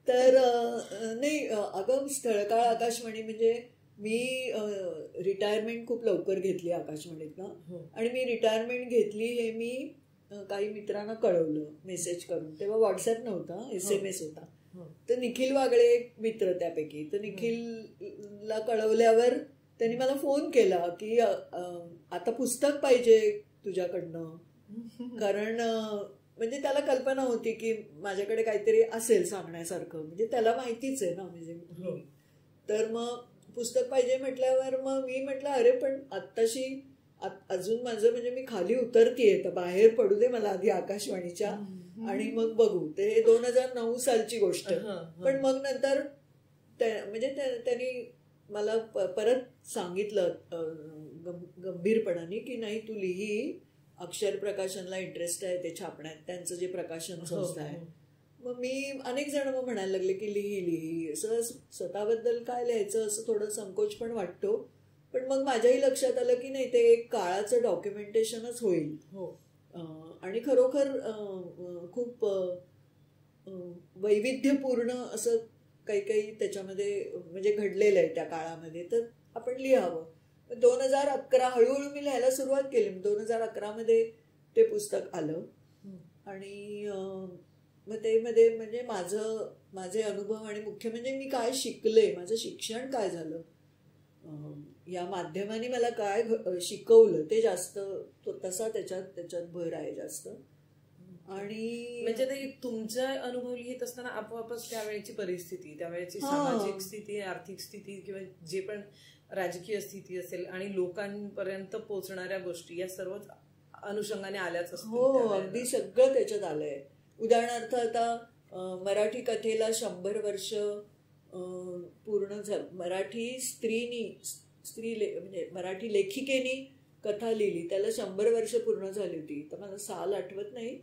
तर नाही, अगं स्थळकाळ आकाशवाणी म्हणजे मी रिटायरमेंट खूप लवकर घेतली आकाशवाणीतनं. आणि मी रिटायरमेंट घेतली हे मी काही मित्रांना कळवलं मेसेज करून. तेव्हा व्हॉट्सअप नव्हता, SMS होता. तर निखिल वागळे एक मित्र त्यापैकी, तर निखिलला कळवल्यावर त्यांनी मला फोन केला की आता पुस्तक पाहिजे तुझ्याकडनं. कारण म्हणजे त्याला कल्पना होती की माझ्याकडे काहीतरी असेल सांगण्यासारखं, म्हणजे त्याला माहितीच आहे ना. म्हणजे तर मग पुस्तक पाहिजे म्हटल्यावर मग मी म्हटलं अरे पण आत्ताशी अजून माझं म्हणजे मी खाली उतरतीये, तर बाहेर पडू दे मला आधी आकाशवाणीच्या, आणि मग बघू. ते 2009 सालची गोष्ट. पण मग नंतर म्हणजे त्यांनी मला परत सांगितलं गंभीरपणाने की नाही तू लिही, अक्षर प्रकाशनला इंटरेस्ट आहे ते छापण्यात, त्यांचं जे प्रकाशन संस्था आहे. मग मी अनेक जण मग म्हणायला लागले की लिही. असं स्वतःबद्दल काय लिहायचं असं थोडं संकोच पण वाटतो. पण मग माझ्याही लक्षात आलं की नाही ते एक काळाचं डॉक्युमेंटेशनच होईल. आणि खरोखर खूप वैविध्यपूर्ण असं काही काही त्याच्यामध्ये म्हणजे घडलेलं आहे त्या काळामध्ये, तर आपण लिहावं. 2011 हळूहळू मी लिहायला सुरुवात केली. 2011 मध्ये ते पुस्तक आलं. आणि मग ते मध्ये म्हणजे माझे अनुभव आणि मुख्य म्हणजे मी काय शिकले, माझं शिक्षण काय झालं, या माध्यमाने मला काय शिकवलं ते जास्त, तसा त्याच्यात भर आहे जास्त. आणि म्हणजे ते तुमचा अनुभव लिहित असताना आपोआपच त्यावेळेची परिस्थिती, त्यावेळेची सामाजिक स्थिती, आर्थिक स्थिती किंवा जे पण राजकीय स्थिती असेल आणि लोकांपर्यंत पोहोचणाऱ्या गोष्टी या सर्वच अनुषंगाने आल्याच असतील. हो, अगदी सगळं त्याच्यात आलंय. उदाहरणार्थ आता मराठी कथेला 100 वर्ष पूर्ण झालं. मराठी म्हणजे मराठी लेखिकेनी कथा लिहिली त्याला 100 वर्ष पूर्ण झाली होती. तर मला साल आठवत नाही,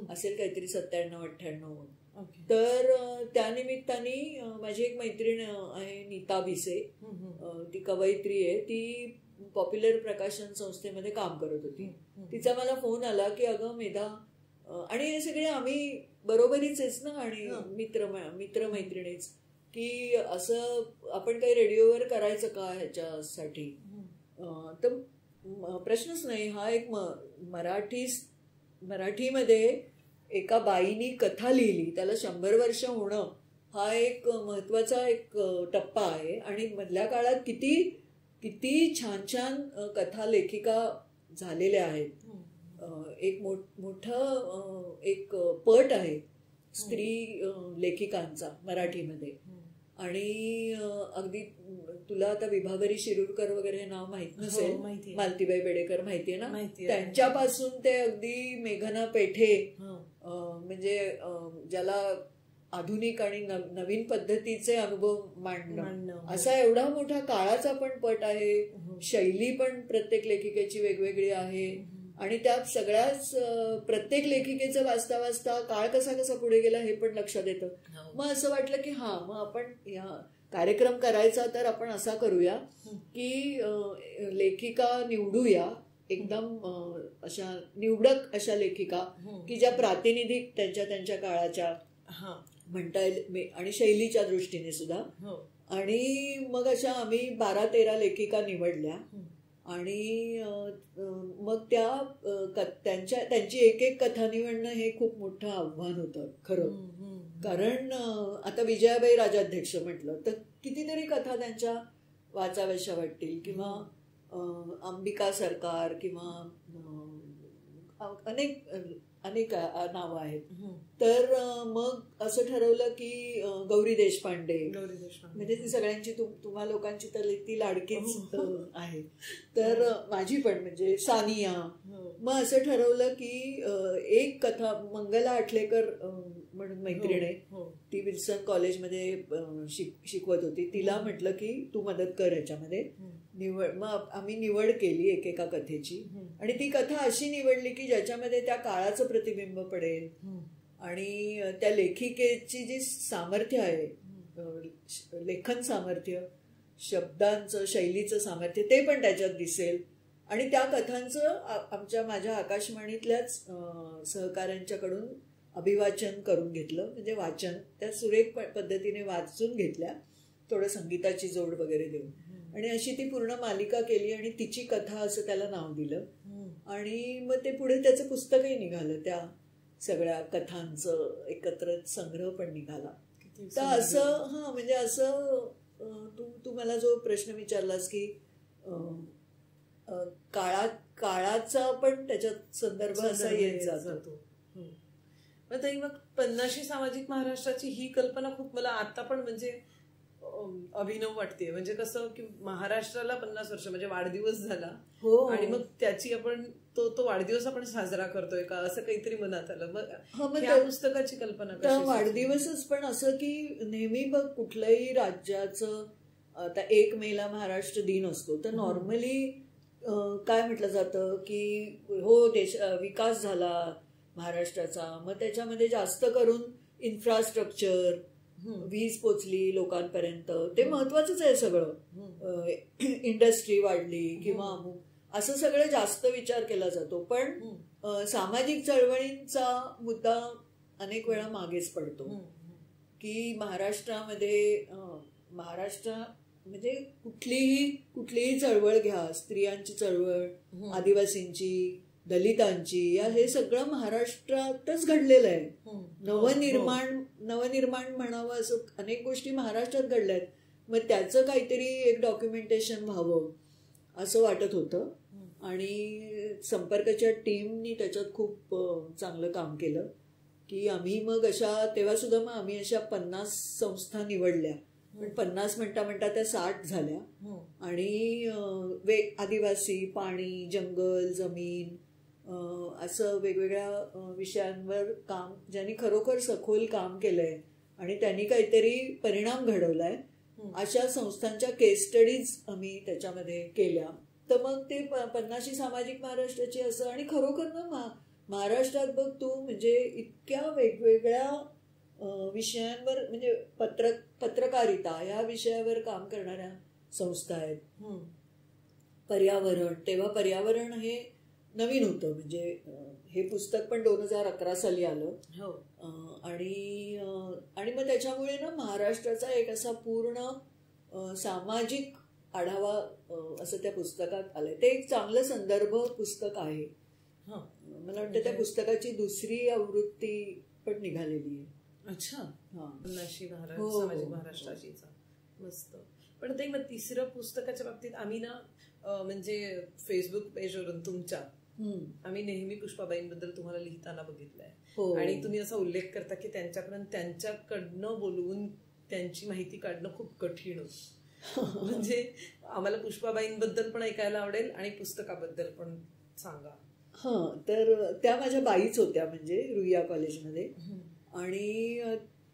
असेल काहीतरी 97-98. तर त्यानिमित्ताने माझी एक मैत्रीण आहे नीता भिसे, ती कवयित्री आहे, ती पॉप्युलर प्रकाशन संस्थेमध्ये काम करत होती. तिचा मला फोन आला की अगं मेधा, आणि हे सगळे आम्ही बरोबरीच आहेच ना, आणि मित्र मैत्रिणीच, की असं आपण काही रेडिओवर करायचं का ह्याच्यासाठी. तर प्रश्नच नाही. हा एक मराठीमध्ये एका बाईनी कथा लिहिली, त्याला 100 वर्ष होणं हा एक महत्वाचा एक टप्पा आहे. आणि मधल्या काळात किती छान छान कथा लेखिका झालेल्या आहेत. एक मोठं एक पट आहे स्त्री लेखिकांचा मराठीमध्ये. आणि अगदी तुला आता विभावरी शिरूरकर वगैरे नाव माहित नसेल, मालतीबाई बेडेकर माहितीये ना, त्यांच्यापासून ते अगदी मेघना पेठे, म्हणजे ज्याला आधुनिक आणि नवीन पद्धतीचे अनुभव मांडणं, असा एवढा मोठा काळाचा पण पट आहे. शैली पण प्रत्येक लेखिकेची वेगवेगळी आहे. आणि त्यात सगळ्याच प्रत्येक लेखिकेचं वाचता वाचता काळ कसा पुढे गेला हे पण लक्षात येतं. मग असं वाटलं की मग आपण या कार्यक्रम करायचा तर आपण असा करूया की लेखिका निवडूया एकदम अशा निवडक अशा लेखिका की ज्या प्रातिनिधिक त्यांच्या त्यांच्या काळाच्या म्हणता येईल आणि शैलीच्या दृष्टीने सुद्धा. आणि मग अशा आम्ही 12-13 लेखिका निवडल्या आणि मग त्यांची एक एक कथा निवडणं हे खूप मोठं आव्हान होतं खरं. कारण आता विजयाबाई राजाध्यक्ष म्हटलं तर कितीतरी कथा त्यांच्या वाचाव्याशा वाटतील, किंवा अंबिका सरकार, किंवा अनेक अनेक नावं आहेत. तर मग असं ठरवलं की गौरी देशपांडे म्हणजे ती सगळ्यांची तुम्हा लोकांची तर ती लाडकीच आहे, तर माझी पण म्हणजे सानिया. मग असं ठरवलं की एक कथा मंगला आठलेकर म्हणून मैत्रीण आहे, ती विल्सन कॉलेजमध्ये शिकवत होती, तिला म्हटलं की तू मदत कर ह्याच्यामध्ये निवड. मग आम्ही निवड केली एकेका कथेची आणि ती कथा अशी निवडली की ज्याच्यामध्ये त्या काळाचं प्रतिबिंब पडेल आणि त्या लेखिकेची जी सामर्थ्य आहे, लेखन सामर्थ्य, शब्दांचं शैलीचं सामर्थ्य ते पण त्याच्यात दिसेल. आणि त्या कथांचं माझ्या आकाशवाणीतल्याच सहकाऱ्यांच्याकडून अभिवाचन करून घेतलं, म्हणजे वाचन त्या सुरेख पद्धतीने वाचून घेतल्या, थोडं संगीताची जोड वगैरे देऊन. आणि अशी ती पूर्ण मालिका केली आणि तिची कथा असं त्याला नाव दिलं. आणि मग ते पुढे त्याचं पुस्तकही निघालं, त्या सगळ्या कथांचं एकत्र संग्रह पण निघाला. तर असं म्हणजे असं तू मला जो प्रश्न विचारलास की काळाचा पण त्याच्यात संदर्भ असा येत जातो. मग 50शी सामाजिक महाराष्ट्राची ही कल्पना खूप मला आता पण म्हणजे अभिनव वाटते. म्हणजे कसं की महाराष्ट्राला 50 वर्ष म्हणजे वाढदिवस झाला आणि मग त्याची आपण तो वाढदिवस आपण साजरा करतोय का असं काहीतरी मनात आलं. मग त्या पुस्तकाची कल्पना वाढदिवसच पण असं की नेहमी बघ कुठल्याही राज्याचं आता 1 मेला महाराष्ट्र दिन असतो, तर नॉर्मली काय म्हटलं जातं की हो विकास झाला महाराष्ट्राचा, मग त्याच्यामध्ये जास्त करून इन्फ्रास्ट्रक्चर, वीज पोचली लोकांपर्यंत, ते महत्वाचंच आहे सगळं, इंडस्ट्री वाढली किंवा असं सगळं जास्त विचार केला जातो. पण सामाजिक चळवळींचा मुद्दा अनेक वेळा मागेच पडतो की महाराष्ट्रामध्ये म्हणजे कुठलीही चळवळ घ्या, स्त्रियांची चळवळ, आदिवासींची, दलितांची, हे सगळं महाराष्ट्रातच घडलेलं आहे. नवनिर्माण म्हणावं असं अनेक गोष्टी महाराष्ट्रात घडल्या आहेत. मग त्याचं काहीतरी एक डॉक्युमेंटेशन व्हावं असं वाटत होतं आणि संपर्काच्या टीमनी त्याच्यात खूप चांगलं काम केलं की आम्ही मग तेव्हा सुद्धा मग आम्ही अशा 50 संस्था निवडल्या. पण 50 म्हणता त्या 60 झाल्या आणि आदिवासी, पाणी, जंगल, जमीन असं वेगवेगळ्या विषयांवर काम, ज्यांनी खरोखर सखोल काम केलंय आणि त्यांनी काहीतरी परिणाम घडवलाय, अशा संस्थांच्या केस स्टडीज आम्ही त्याच्यामध्ये केल्या. तर मग ते 50शी सामाजिक महाराष्ट्राची असं. आणि खरोखर ना महाराष्ट्रात बघ तू म्हणजे इतक्या वेगवेगळ्या विषयांवर म्हणजे पत्रकारिता ह्या विषयावर काम करणाऱ्या संस्था आहेत. पर्यावरण, तेव्हा पर्यावरण हे नवीन होतं, म्हणजे हे पुस्तक पण 2011 साली आलं आणि मग त्याच्यामुळे ना महाराष्ट्राचा एक असा पूर्ण सामाजिक आढावा असं त्या पुस्तकात आलंय. ते एक चांगलं संदर्भ पुस्तक आहे. मला वाटतं त्या पुस्तकाची 2री आवृत्ती पण निघालेली आहे. अच्छा, 50शी सामाजिक महाराष्ट्राची मस्त. पण ते मग 3रं पुस्तकाच्या बाबतीत आम्ही ना म्हणजे फेसबुक पेजवरून तुमच्या आम्ही नेहमी पुष्पाबाईंबद्दल तुम्हाला लिहिताना बघितलंय आणि तुम्ही असा उल्लेख करता की त्यांच्याकडनं बोलवून त्यांची माहिती काढणं खूप कठीण होतं. म्हणजे आम्हाला पुष्पाबाईंबद्दल पण ऐकायला आवडेल आणि पुस्तकाबद्दल पण सांगा. तर त्या माझ्या बाईच होत्या म्हणजे रुईया कॉलेजमध्ये. आणि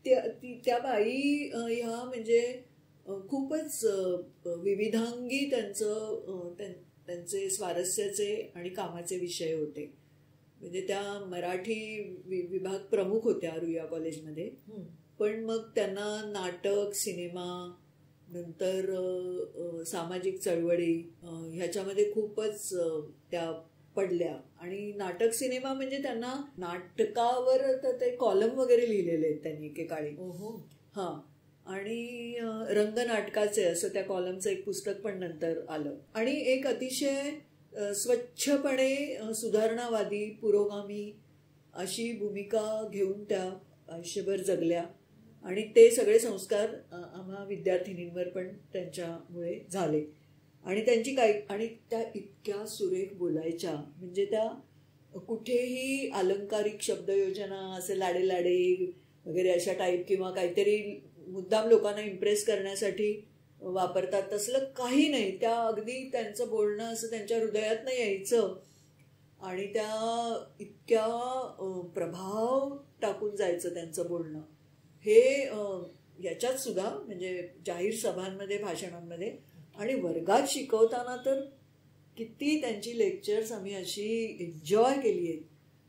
त्या बाई ह्या म्हणजे खूपच विविधांगी त्यांचे स्वारस्याचे आणि कामाचे विषय होते. म्हणजे त्या मराठी विभाग प्रमुख होत्या रुईया कॉलेजमध्ये. पण मग त्यांना नाटक, सिनेमा नंतर सामाजिक चळवळी ह्याच्यामध्ये खूपच त्या पडल्या. आणि नाटक सिनेमा म्हणजे त्यांना नाटकावर तर ते कॉलम वगैरे लिहिलेले आहेत त्यांनी एकेकाळी. हां. आणि रंगनाटकाचे असं त्या कॉलमचं एक पुस्तक पण नंतर आलं. आणि एक अतिशय स्वच्छपणे सुधारणावादी पुरोगामी अशी भूमिका घेऊन त्या आयुष्यभर जगल्या. आणि ते सगळे संस्कार आम्हा विद्यार्थिनींवर पण त्यांच्यामुळे झाले. आणि त्यांची आणि त्या इतक्या सुरेख बोलायच्या, म्हणजे त्या कुठेही अलंकारिक शब्दयोजना असे लाडे लाडे वगैरे अशा टाईप किंवा काहीतरी मुद्दाम लोकांना इम्प्रेस करण्यासाठी वापरतात तसलं काही नाही. त्या अगदी त्यांचं बोलणं असं त्यांच्या हृदयातनं यायचं आणि त्या इतक्या प्रभाव टाकून जायचं त्यांचं बोलणं. हे याच्यात सुद्धा म्हणजे जाहीर सभांमध्ये भाषणांमध्ये आणि वर्गात शिकवताना तर किती त्यांची लेक्चर्स आम्ही अशी एन्जॉय केली आहेत.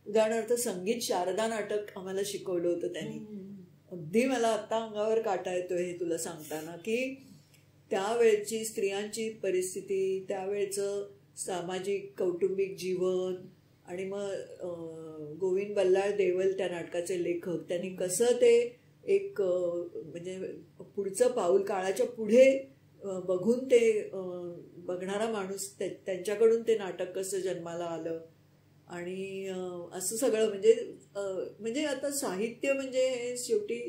उदाहरणार्थ संगीत शारदा नाटक आम्हाला शिकवलं होतं त्यांनी. अगदी मला आत्ता अंगावर काटा येतोय हे तुला सांगताना की त्यावेळची स्त्रियांची परिस्थिती, त्यावेळचं सामाजिक कौटुंबिक जीवन आणि मग गोविंद बल्लाळ देवल त्या नाटकाचे लेखक, त्यांनी कसं ते एक म्हणजे पुढचं पाऊल काळाच्या पुढे बघून ते बघणारा माणूस त्यांच्याकडून ते नाटक कसं जन्माला आलं. आणि असं सगळं म्हणजे आता साहित्य म्हणजे हे शेवटी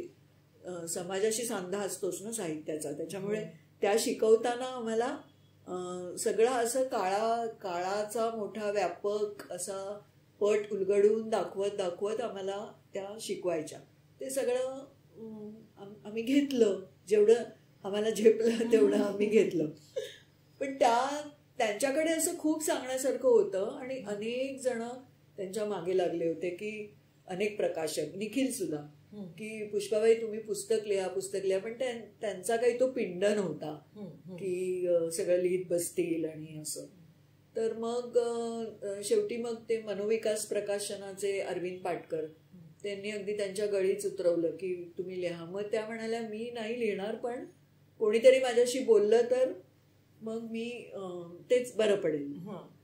समाजाशी सांधा असतोच ना साहित्याचा. त्याच्यामुळे त्या शिकवताना आम्हाला सगळं असं काळाचा मोठा व्यापक असा पट उलगडून दाखवत आम्हाला त्या शिकवायच्या. ते सगळं आम्ही घेतलं, जेवढं आम्हाला झेपलं तेवढं आम्ही घेतलं. पण त्यांच्याकडे असं खूप सांगण्यासारखं होतं आणि अनेक जण त्यांच्या मागे लागले होते की अनेक प्रकाशक, निखिल सुद्धा, की पुष्पाबाई तुम्ही पुस्तक लिहा. पण त्यांचा काही तो पिंड नव्हता की सगळं लिहित बसतील आणि असं. तर मग शेवटी मग ते मनोविकास प्रकाशनाचे अरविंद पाटकर, त्यांनी अगदी त्यांच्या गळीच उतरवलं की तुम्ही लिहा. मग त्या म्हणाल्या मी नाही लिहिणार, पण कोणीतरी माझ्याशी बोललं तर मग मी तेच बरं पडेल,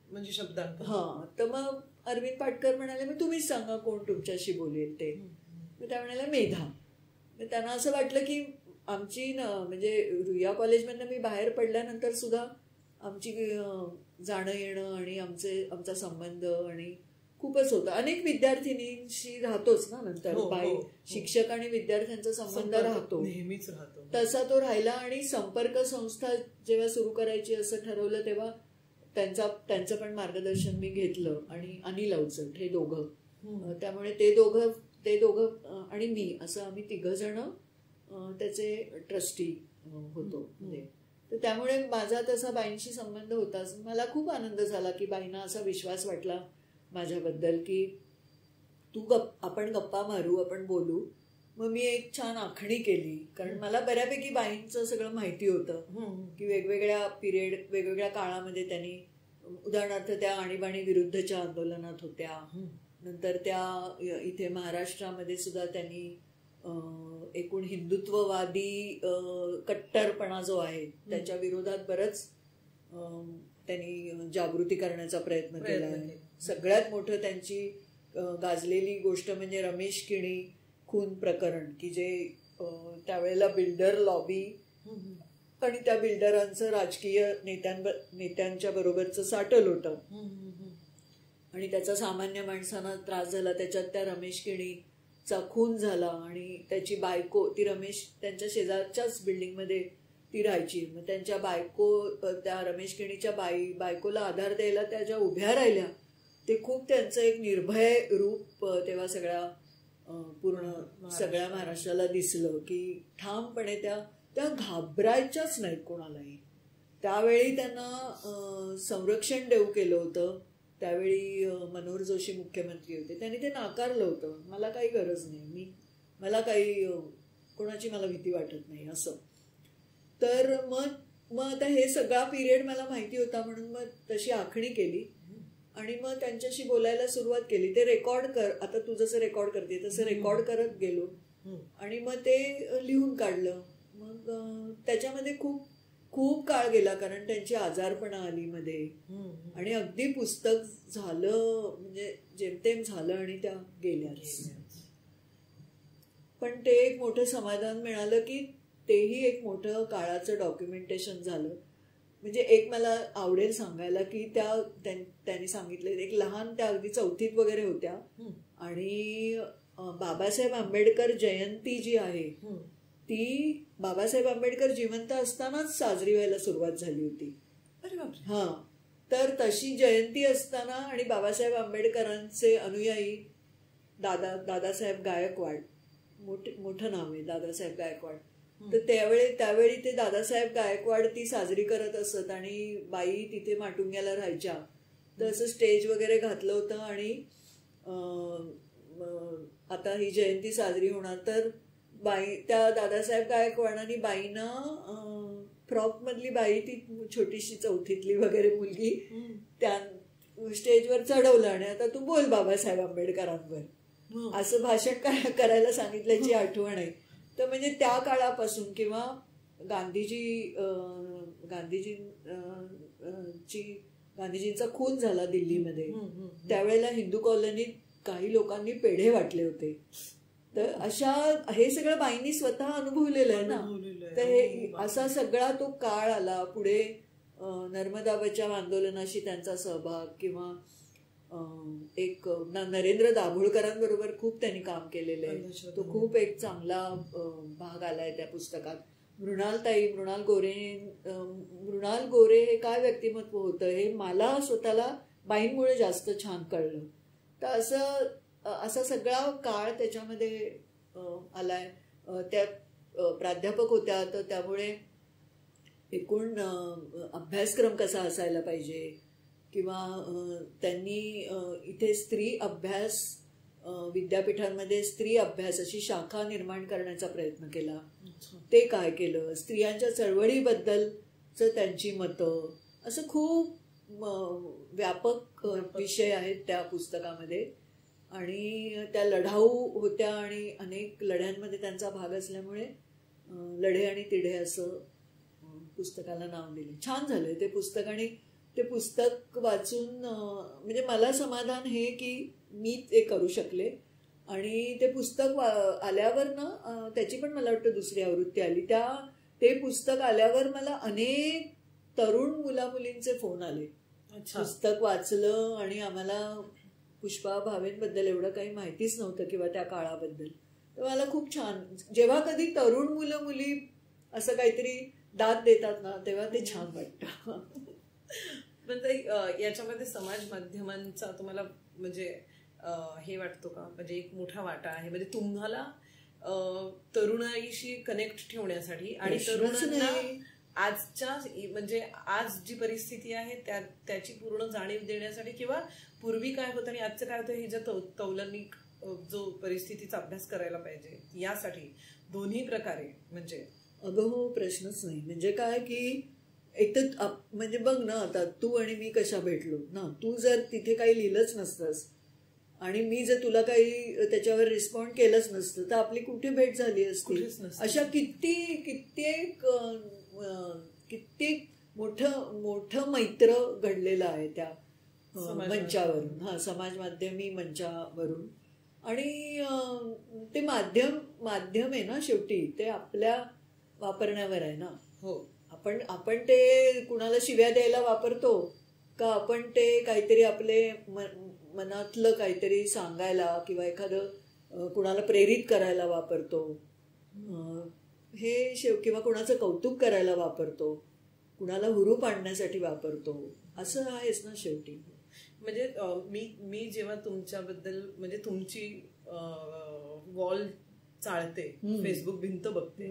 म्हणजे शब्दांत. हां. तर मग अरविंद पाटकर म्हणाले मग तुम्हीच सांगा कोण तुमच्याशी बोलेल ते. मग त्या म्हणाल्या मेधा. मग त्यांना असं वाटलं की आमची म्हणजे रुईया कॉलेजमधनं मी बाहेर पडल्यानंतर सुद्धा आमची जाणं येणं आणि आमचा संबंध आणि खूपच होतं. अनेक विद्यार्थिनींशी राहतोच ना नंतर, शिक्षक आणि विद्यार्थ्यांचा संबंध राहतो, नेहमीच राहतो. तसा तो राहिला. आणि संपर्क संस्था जेव्हा सुरू करायची असं ठरवलं तेव्हा त्यांचं पण मार्गदर्शन मी घेतलं. आणि अनिल अवचट हे दोघं, त्यामुळे ते दोघं आणि मी असं आम्ही 3 जण त्याचे ट्रस्टी होतो. तर त्यामुळे माझा तसा बाईंशी संबंध होताच. मला खूप आनंद झाला की बाईंना असा विश्वास वाटला माझ्याबद्दल की आपण गप्पा मारू, आपण बोलू. मग मी एक छान आखणी केली, कारण मला बऱ्यापैकी बाईंचं सगळं माहिती होतं की वेगवेगळ्या पिरियड, वेगवेगळ्या काळामध्ये त्यांनी, उदाहरणार्थ त्या आणीबाणी विरुद्धच्या आंदोलनात होत्या. नंतर त्या इथे महाराष्ट्रामध्ये सुद्धा त्यांनी एकूण हिंदुत्ववादी कट्टरपणा जो आहे त्याच्या विरोधात बरंच त्यांनी जागृती करण्याचा प्रयत्न केला आहे. सगळ्यात मोठं त्यांची गाजलेली गोष्ट म्हणजे रमेश किणी खून प्रकरण, की जे त्यावेळेला बिल्डर लॉबी आणि त्या बिल्डरांचं राजकीय नेत्यांच्या बरोबरचं साटल होतं आणि त्याचा सामान्य माणसांना त्रास झाला. त्याच्यात त्या रमेश किणीचा खून झाला आणि त्याची बायको, ती रमेश त्यांच्या शेजारच्याच बिल्डिंगमध्ये ती राहायची. मग त्यांच्या त्या रमेश किणीच्या बायकोला आधार द्यायला त्या ज्या उभ्या राहिल्या, ते खूप त्यांचं एक निर्भय रूप तेव्हा पूर्ण सगळ्या महाराष्ट्राला दिसलं की ठामपणे त्या घाबरायच्याच नाहीत कोणालाही. त्यावेळी त्यांना संरक्षण देऊ केलं होतं. त्यावेळी मनोहर जोशी मुख्यमंत्री होते, त्यांनी ते नाकारलं होतं. मला काही गरज नाही, मला काही कोणाची मला भीती वाटत नाही असं. तर मग आता हे सगळा पिरियड मला माहिती होता म्हणून मग तशी आखणी केली आणि मग त्यांच्याशी बोलायला सुरुवात केली. ते रेकॉर्ड कर, आता तू जसं रेकॉर्ड करते तसं रेकॉर्ड करत गेलो आणि मग ते लिहून काढलं. मग त्याच्यामध्ये खूप खूप काळ गेला, कारण त्यांची आजारपणं आली मध्ये, आणि अगदी पुस्तक झालं म्हणजे जेमतेम झालं आणि त्या गेल्याच. पण ते एक मोठं समाधान मिळालं की तेही एक मोठं काळाचं डॉक्युमेंटेशन झालं. म्हणजे एक मला आवडेल सांगायला की त्यांनी सांगितले, एक लहान, त्या अगदी 4थीत वगैरे होत्या, आणि बाबासाहेब आंबेडकर जयंती जी आहे ती बाबासाहेब आंबेडकर जिवंत असतानाच साजरी व्हायला सुरुवात झाली होती. हा, तर तशी जयंती असताना, आणि बाबासाहेब आंबेडकरांचे अनुयायी दादासाहेब गायकवाड, मोठं नाव आहे दादासाहेब गायकवाड, तर त्यावेळी ते दादासाहेब गायकवाड ती साजरी करत असत, आणि बाई तिथे माटुंग्याला राहायच्या. तर असं स्टेज वगैरे घातलं होतं, आणि आता ही जयंती साजरी होणार, तर बाई, त्या दादासाहेब गायकवाडांनी बाईनं फ्रॉक मधली बाई, ती छोटीशी 4थीतली वगैरे मुलगी, त्या स्टेजवर चढवलं, आणि आता तू बोल बाबासाहेब आंबेडकरांवर, असं भाषण करायला सांगितल्याची आठवण आहे. तर म्हणजे त्या काळापासून, किंवा गांधीजींचा खून झाला दिल्लीमध्ये, त्यावेळेला हिंदू कॉलनीत काही लोकांनी पेढे वाटले होते. तर हे सगळं बाईंनी स्वतः अनुभवलेलं आहे ना. तर हे असा सगळा तो काळ आला. पुढे नर्मदा बचाव आंदोलनाशी त्यांचा सहभाग, किंवा एक नरेंद्र दाभोळकरांबरोबर खूप त्यांनी काम केलेलं आहे. तो खूप एक चांगला भाग आलाय त्या पुस्तकात. मृणाल गोरे हे काय व्यक्तिमत्व होतं हे मला स्वतःला बाईंमुळे जास्त छान कळलं. तर असा सगळा काळ त्याच्यामध्ये आलाय. त्या प्राध्यापक होत्या, तर त्यामुळे एकूण अभ्यासक्रम कसा असायला पाहिजे, किंवा त्यांनी इथे स्त्री अभ्यास, विद्यापीठांमध्ये स्त्री अभ्यास अशी शाखा निर्माण करण्याचा प्रयत्न केला. ते काय केलं, स्त्रियांच्या चळवळीबद्दलचं त्यांची मतं, असं खूप व्यापक विषय आहेत त्या पुस्तकामध्ये. आणि त्या लढाऊ होत्या, आणि अनेक लढ्यांमध्ये त्यांचा भाग असल्यामुळे लढे आणि तिढे असं पुस्तकाला नाव दिले. छान झालंय ते पुस्तक. आणि ते पुस्तक वाचून म्हणजे मला समाधान हे की मी ते करू शकले. आणि ते पुस्तक आल्यावर ना, त्याची पण मला वाटतं दुसरी आवृत्ती आली. ते पुस्तक आल्यावर मला अनेक तरुण मुलामुलींचे फोन आले. पुस्तक वाचलं, आणि आम्हाला पुष्पा भावेंबद्दल एवढं काही माहितीच नव्हतं, किंवा त्या काळाबद्दल. तर मला खूप छान, जेव्हा कधी तरुण मुलं मुली असं काहीतरी दाद देतात ना, तेव्हा ते छान वाटतं. पण याच्यामध्ये समाज माध्यमांचा तुम्हाला म्हणजे हे वाटतो का, म्हणजे एक मोठा वाटा आहे म्हणजे तुम्हाला तरुणाईशी कनेक्ट ठेवण्यासाठी, आणि तरुणांना आजच्या म्हणजे आज जी परिस्थिती आहे त्याची पूर्ण जाणीव देण्यासाठी, किंवा पूर्वी काय होतं आणि आजचं काय होतं हे ज्या तौलनिक जो परिस्थितीचा अभ्यास करायला पाहिजे, यासाठी दोन्ही प्रकारे म्हणजे? अगं हो, प्रश्नच नाही. म्हणजे काय की एक तर म्हणजे बघ ना, आता तू आणि मी कशा भेटलो ना. तू जर तिथे काही लिहिलंच नसतंस, आणि मी जर तुला काही त्याच्यावर रिस्पॉन्ड केलंच नसतं, तर आपली कुठे भेट झाली असती. अशा कित्येक मोठं मैत्र घडलेलं आहे त्या मंचावरून, समाज माध्यमी मंचावरून. आणि ते माध्यम आहे ना, शेवटी ते आपल्या वापरण्यावर आहे ना. हो, आपण ते कुणाला शिव्या द्यायला वापरतो का, आपण ते काहीतरी आपले मनातलं काहीतरी सांगायला, किंवा एखादं कुणाला प्रेरित करायला वापरतो, हे किंवा कुणाचं कौतुक करायला वापरतो, कुणाला हुरूप आणण्यासाठी वापरतो, असं आहेच ना शेवटी. म्हणजे मी जेव्हा तुमच्याबद्दल म्हणजे तुमची वॉल चाळते, फेसबुक भिंत बघते,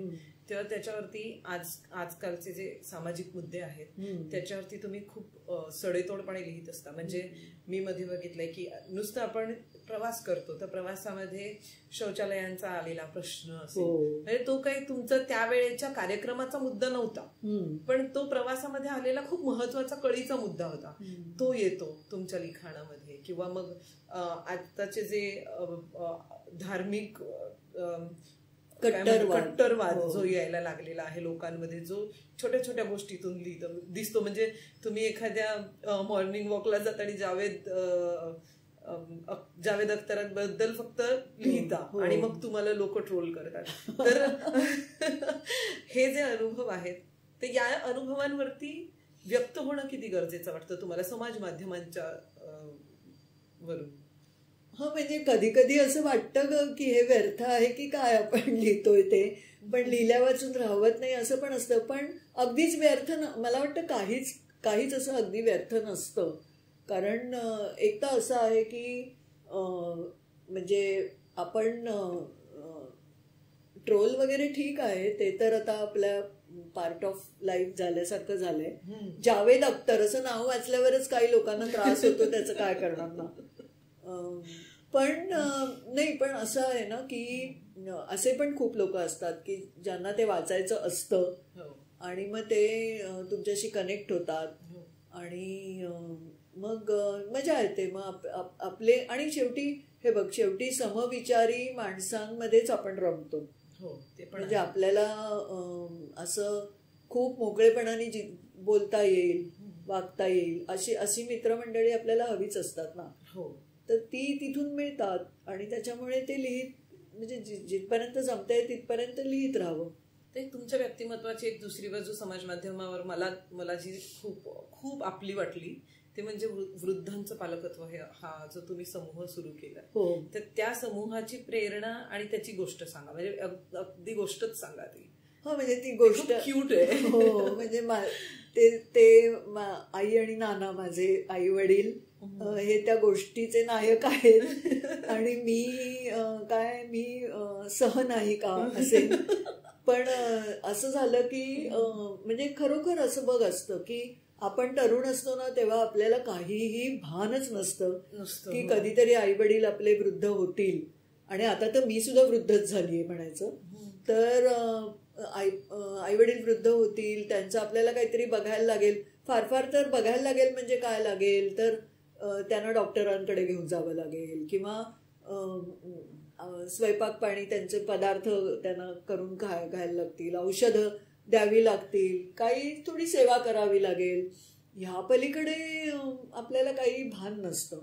तेव्हा त्याच्यावरती आजकालचे जे सामाजिक मुद्दे आहेत त्याच्यावरती तुम्ही खूप सडेतोडपणे लिहित असता. म्हणजे मी मध्ये बघितलंय की नुसतं आपण प्रवास करतो तर प्रवासामध्ये शौचालयांचा आलेला प्रश्न असेल, म्हणजे तो काही तुमचा त्यावेळेच्या कार्यक्रमाचा मुद्दा नव्हता, पण तो प्रवासामध्ये आलेला खूप महत्वाचा कळीचा मुद्दा होता, तो येतो तुमच्या लिखाणामध्ये. किंवा मग आताचे जे धार्मिक कट्टरवाद हो. जो यायला लागलेला आहे लोकांमध्ये, जो छोट्या छोट्या गोष्टीतून दिसतो. म्हणजे तुम्ही एखाद्या मॉर्निंग वॉकला जाता आणि जावेद अख्तरांबद्दल फक्त लिहिता आणि मग तुम्हाला लोक ट्रोल करतात. तर हे जे अनुभव आहेत ते या अनुभवांवरती व्यक्त होणं किती गरजेचं वाटतं तुम्हाला समाज माध्यमांच्या वरून? म्हणजे कधी कधी असं वाटतं की हे व्यर्थ आहे की काय आपण लिहितोय ते, पण लिहिल्या वाचून राहत नाही असं पण असतं. पण अगदीच व्यर्थ मला वाटतं काहीच असं अगदी व्यर्थ नसतं. कारण एक तर असं आहे की म्हणजे आपण ट्रोल वगैरे ठीक आहे, ते तर आता आपल्या पार्ट ऑफ लाईफ झाल्यासारखं झालंय. जावेद अख्तर असं नाव वाचल्यावरच काही लोकांना त्रास होतो, त्याचं काय करणार ना. पण नाही, पण असं आहे ना की असे पण खूप लोक असतात की ज्यांना ते वाचायचं असतं आणि मग ते तुमच्याशी कनेक्ट होतात आणि मग मजा येते. मग आपले आणि शेवटी समविचारी माणसांमध्येच आपण रमतो. म्हणजे आपल्याला असं खूप मोकळेपणाने बोलता येईल, वागता येईल अशी मित्रमंडळी आपल्याला हवीच असतात ना. तर ती तिथून मिळतात आणि त्याच्यामुळे ते म्हणजे जिथपर्यंत जमतंय तिथपर्यंत लिहित राहावं. ते तुमच्या व्यक्तिमत्वाची एक दुसरी बाजू समाज माध्यमावर मला जी खूप खूप आपली वाटली ते म्हणजे वृद्धांचं पालकत्व. हा जो तुम्ही समूह सुरू केला, तर त्या समूहाची प्रेरणा आणि त्याची गोष्ट सांगा. म्हणजे अगदी गोष्टच सांगा ती. म्हणजे ती गोष्ट क्यूट आहे. हो, म्हणजे ते आई आणि नाना, माझे आई वडील, हे त्या गोष्टीचे नायक आहेत आणि मी सहनायिका असेल. पण असं झालं की म्हणजे खरोखर असं बघ असतं की आपण तरुण असतो ना, तेव्हा आपल्याला काहीही भानच नसतं की कधीतरी आई वडील आपले वृद्ध होतील. आणि आता तर मी सुद्धा वृद्धच झालीये म्हणायचं. तर आई वडील वृद्ध होतील, त्यांचं आपल्याला काहीतरी बघायला लागेल. फार तर बघायला लागेल म्हणजे काय लागेल तर त्यांना डॉक्टरांकडे घेऊन जावं लागेल किंवा स्वयंपाक पाणी त्यांचे पदार्थ त्यांना करून घ्यायला लागतील, औषधं द्यावी लागतील, काही थोडी सेवा करावी लागेल. ह्या पलीकडे आपल्याला काही भान नसतं.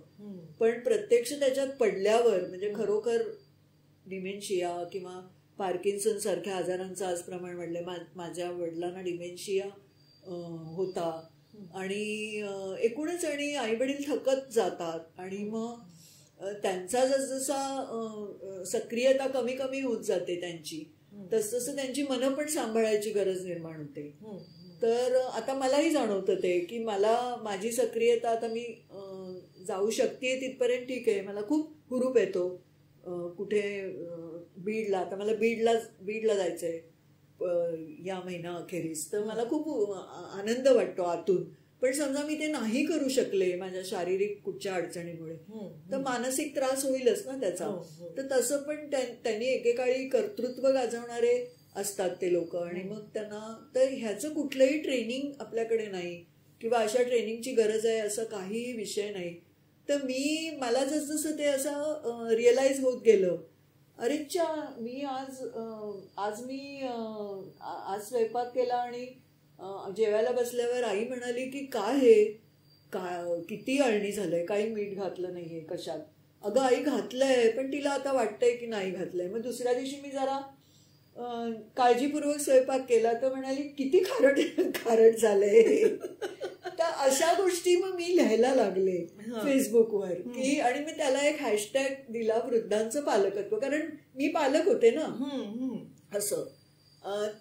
पण प्रत्यक्ष त्याच्यात पडल्यावर म्हणजे खरोखर डिमेन्शिया किंवा पार्किन्सन सारख्या आजारांचं आज प्रमाण वाढलंय. माझ्या वडिलांना डिमेन्शिया होता आणि एकूणच आणि आई वडील थकत जातात आणि मग त्यांचा जसजसा सक्रियता कमी कमी होत जाते त्यांची, तसतसं त्यांची मनं पण सांभाळायची गरज निर्माण होते. तर आता मलाही जाणवतं ते की माझी सक्रियता आता मी जाऊ शकते तिथपर्यंत ठीक आहे. मला खूप हुरूप येतो कुठे बीडला, आता मला बीडला जायचंय या महिना अखेरीस, तर मला खूप आनंद वाटतो आतून. पण समजा मी ते नाही करू शकले माझ्या शारीरिक कुठच्या अडचणीमुळे तर मानसिक त्रास होईलच ना त्याचा. तर तसं पण त्यांनी एकेकाळी कर्तृत्व गाजवणारे असतात ते लोक आणि मग त्यांना तर ह्याचं कुठलंही ट्रेनिंग आपल्याकडे नाही किंवा अशा ट्रेनिंगची गरज आहे असं काहीही विषय नाही. तर मला जसजसं ते असं रिअलाइज होत गेलं, अरेच्या मी आज स्वयंपाक केला आणि जेवायला बसल्यावर आई म्हणाली की काय हे किती अळणी झालंय, काही मीठ घातलं नाहीये कशात. अगं आई घातलंय पण तिला आता वाटतंय की नाही घातलंय. मग दुसऱ्या दिवशी मी जरा काळजीपूर्वक स्वयंपाक केला तर म्हणाली किती खारट झालंय. तर अशा गोष्टी मग मी लिहायला लागले फेसबुकवर की, आणि मी त्याला एक हॅशटॅग दिला वृद्धांचं पालकत्व, कारण मी पालक होते ना असं.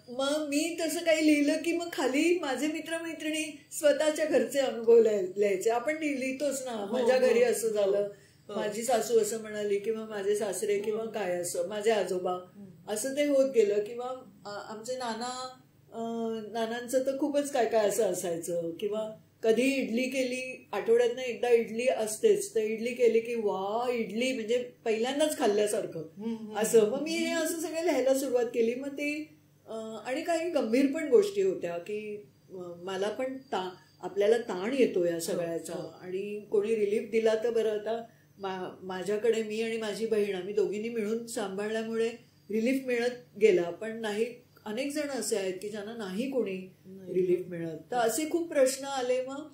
मग मी तसं काही लिहिलं की मग खाली माझे मित्रमैत्रिणी स्वतःच्या घरचे अनुभव लिहायचे. आपण लिहितोच ना, माझ्या घरी असं झालं, माझी सासू असं म्हणाली किंवा माझे सासरे किंवा काय असं, माझे आजोबा, असं ते होत गेलं. किंवा आमचे नानांचं तर खूपच काय काय असं असायचं. किंवा कधी इडली केली, आठवड्यातनं एकदा इडली असतेच, तर इडली केली की वा इडली म्हणजे पहिल्यांदाच खाल्ल्यासारखं असं. मग मी हे असं सगळं लिहायला सुरुवात केली. मग ते आणि काही गंभीर पण गोष्टी होत्या की मला पण आपल्याला ताण येतो या सगळ्याचा आणि कोणी रिलीफ दिला तर बरं. आता माझ्याकडे मी आणि माझी बहीण आम्ही दोघींनी मिळून सांभाळल्यामुळे रिलीफ मिळत गेला, पण नाही अनेक जण असे आहेत की ज्यांना नाही कोणी रिलीफ मिळत. तर असे खूप प्रश्न आले. मग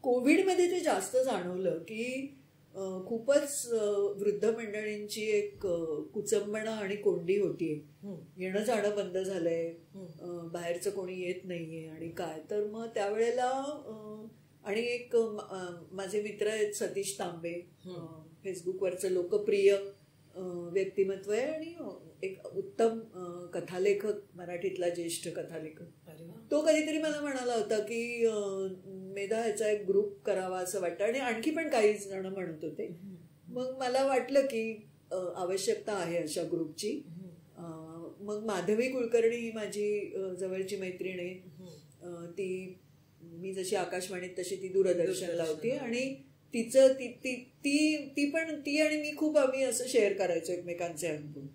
कोविडमध्ये ते जास्त जाणवलं की खूपच वृद्ध मंडळींची एक कुचंबणा आणि कोंडी होतीये. येणं जाणं बंद झालंय, बाहेरचं कोणी येत नाहीये आणि काय. तर मग त्यावेळेला आणि एक माझे मित्र आहेत सतीश तांबे, फेसबुकवरचं लोकप्रिय व्यक्तिमत्व आहे आणि एक उत्तम कथालेखक, मराठीतला ज्येष्ठ कथालेखक. तो कधीतरी मला म्हणाला होता की मेधा ह्याचा एक ग्रुप करावा असं वाटतं, आणि आणखी पण काही जण म्हणत होते. मग मला वाटलं की आवश्यकता आहे अशा ग्रुपची. मग माधवी कुलकर्णी ही माझी जवळची मैत्रीण आहे. ती मी जशी आकाशवाणीत तशी ती दूरदर्शनला होती, आणि तिचं ती आणि मी खूप आम्ही असं शेअर करायचो एकमेकांचे अनुभव.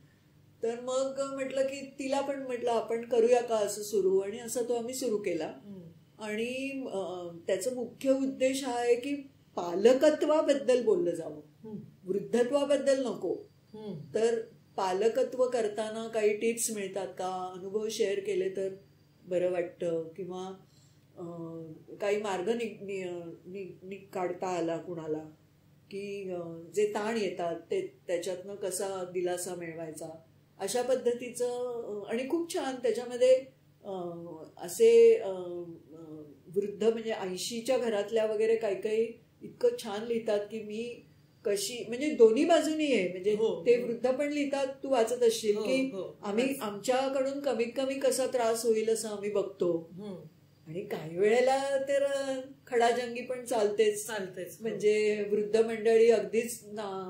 तर मग म्हटलं की तिला पण म्हटलं आपण करूया का असं सुरू, आणि असं तो आम्ही सुरू केला. आणि त्याचा मुख्य उद्देश हा आहे की पालकत्वाबद्दल बोललं जावं, वृद्धत्वाबद्दल नको. तर पालकत्व करताना काही टिप्स मिळतात का, अनुभव शेअर केले तर बरं वाटतं, किंवा काही मार्ग काढता आला कुणाला, की जे ताण येतात ते त्याच्यातनं कसा दिलासा मिळवायचा, अशा पद्धतीचं. आणि खूप छान त्याच्यामध्ये असे वृद्ध म्हणजे 80च्या घरातल्या वगैरे काही काही इतकं छान लिहितात की मी कशी, म्हणजे दोन्ही बाजूनी आहे. म्हणजे ते वृद्ध पण लिहितात, तू वाचत असशील की आम्ही आमच्याकडून कमीत कमी कसा त्रास होईल असं आम्ही बघतो. आणि काही वेळेला तर खडाजंगी पण चालतेच. म्हणजे वृद्ध मंडळी अगदीच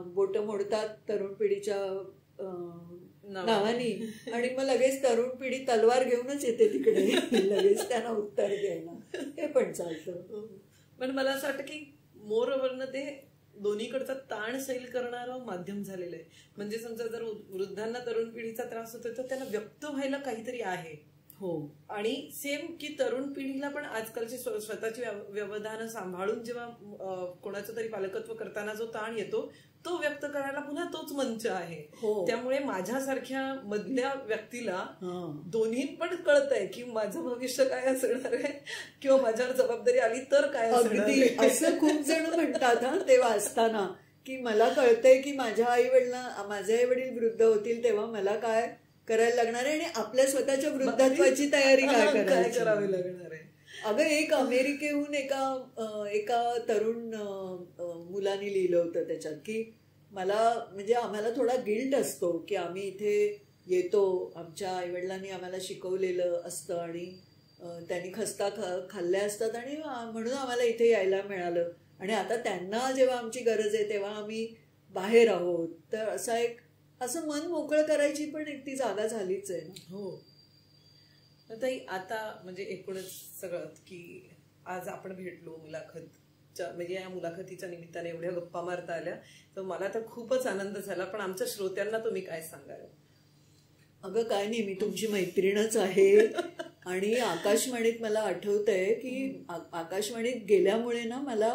बोट मोडतात तरुण पिढीच्या नावानी, आणि मग लगेच तरुण पिढी तलवार घेऊनच येते तिकडे लगेच त्यांना उत्तर द्यायला. हे पण चालतं. पण मला असं वाटतं की मोर ओव्हरनं ते दोन्हीकडचा ताण सैल करणारं माध्यम झालेलं आहे. म्हणजे समजा जर वृद्धांना तरुण पिढीचा त्रास होतोय तर त्यांना व्यक्त व्हायला काहीतरी आहे. हो. आणि सेम की तरुण पिढीला पण आजकालची स्वतःची व्यवधानं सांभाळून जेव्हा कोणाचं तरी पालकत्व करताना जो ताण येतो तो व्यक्त करायला पुन्हा तोच मंच आहे. त्यामुळे माझ्यासारख्या मधल्या व्यक्तीला दोन्ही पण कळतंय की माझं भविष्य काय असणार आहे, किंवा माझ्यावर जबाबदारी आली तर काय असणार. असं खूप जण म्हणतात हा ते वाचताना, की मला कळतंय की माझे आई वडील वृद्ध होतील तेव्हा मला काय करायला लागणार आहे, आणि आपल्या स्वतःच्या वृद्धत्वाची तयारी काय करावी लागणार आहे. अगं एक अमेरिकेहून एका तरुण मुलाने लिहिलं होतं त्याच्यात की मला म्हणजे आम्हाला थोडा गिल्ट असतो की आम्ही इथे येतो, आमच्या आईवडिलांनी आम्हाला शिकवलेलं असतं आणि त्यांनी खस्ता खाल्ल्या असतात आणि म्हणून आम्हाला इथे यायला मिळालं, आणि आता त्यांना जेव्हा आमची गरज आहे तेव्हा आम्ही बाहेर आहोत. तर असं मन मोकळं करायची पण एक ती जागा झालीच आहे ना. हो ताई. आता म्हणजे एकूणच सगळं की आज आपण भेटलो मुलाखतच्या, म्हणजे या मुलाखतीच्या निमित्ताने एवढ्या गप्पा मारता आल्या, तर मला तर खूपच आनंद झाला. पण आमच्या श्रोत्यांना तुम्ही काय सांगाल? अगं काय नाही, मी तुमची मैत्रीणच आहे. आणि आकाशवाणीत मला आठवतंय की आकाशवाणीत गेल्यामुळे ना मला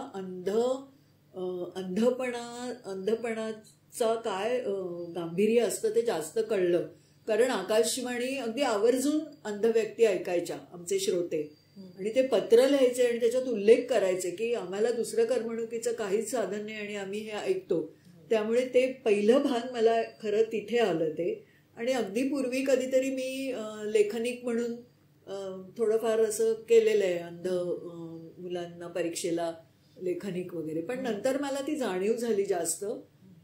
अंधपणाचा काय गांभीर्य असतं ते जास्त कळलं. कारण आकाशवाणी अगदी आवर्जून अंध व्यक्ती ऐकायच्या आमचे श्रोते, आणि ते पत्र लिहायचे आणि त्याच्यात उल्लेख करायचे की आम्हाला दुसरं करमणुकीचं काहीच साधन नाही आणि आम्ही हे ऐकतो. त्यामुळे ते पहिलं भाग मला खरं तिथे आलं ते. आणि अगदी पूर्वी कधीतरी मी लेखनिक म्हणून थोडंफार असं केलेलं आहे, अंध मुलांना परीक्षेला लेखनिक वगैरे. पण नंतर मला ती जाणीव झाली जास्त,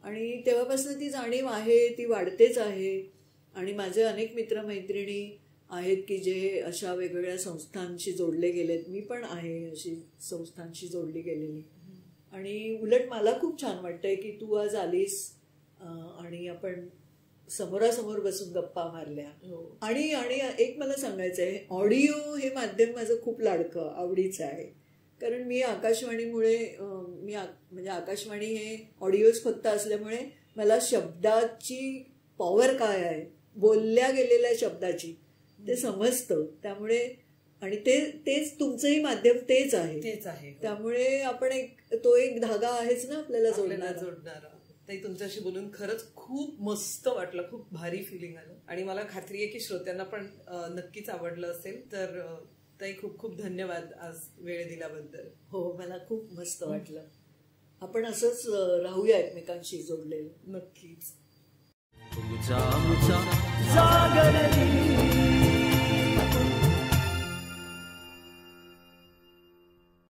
आणि तेव्हापासून ती जाणीव आहे, ती वाढतेच आहे. आणि माझे अनेक मित्रमैत्रिणी आहेत की जे अशा वेगवेगळ्या संस्थांशी जोडले गेलेत. मी पण आहे अशी संस्थांशी जोडली गेलेली. आणि उलट मला खूप छान वाटतंय की तू आज आलीस आणि आपण समोरासमोर बसून गप्पा मारल्या. आणि एक मला सांगायचं आहे, ऑडिओ हे माध्यम माझं खूप लाडकं आवडीचं आहे. कारण मी आकाशवाणीमुळे म्हणजे आकाशवाणी हे ऑडिओज फक्त असल्यामुळे मला शब्दाची पॉवर काय आहे, बोलल्या गेलेल्या शब्दाची ते समजतं. त्यामुळे आणि तेच तुमचंही माध्यम तेच आहे. त्यामुळे आपण तो एक धागा आहेच ना आपल्याला जोडणारा. ताई, तुमच्याशी बोलून खरंच खूप मस्त वाटलं, खूप भारी फिलिंग आलं आणि मला खात्री आहे की श्रोत्यांना पण नक्कीच आवडलं असेल. तर ताई, खूप खूप धन्यवाद आज वेळ दिल्याबद्दल. हो, मला खूप मस्त वाटलं. आपण असंच राहूया एकमेकांशी जोडलेलं. नक्कीच. तुमचा जागरदी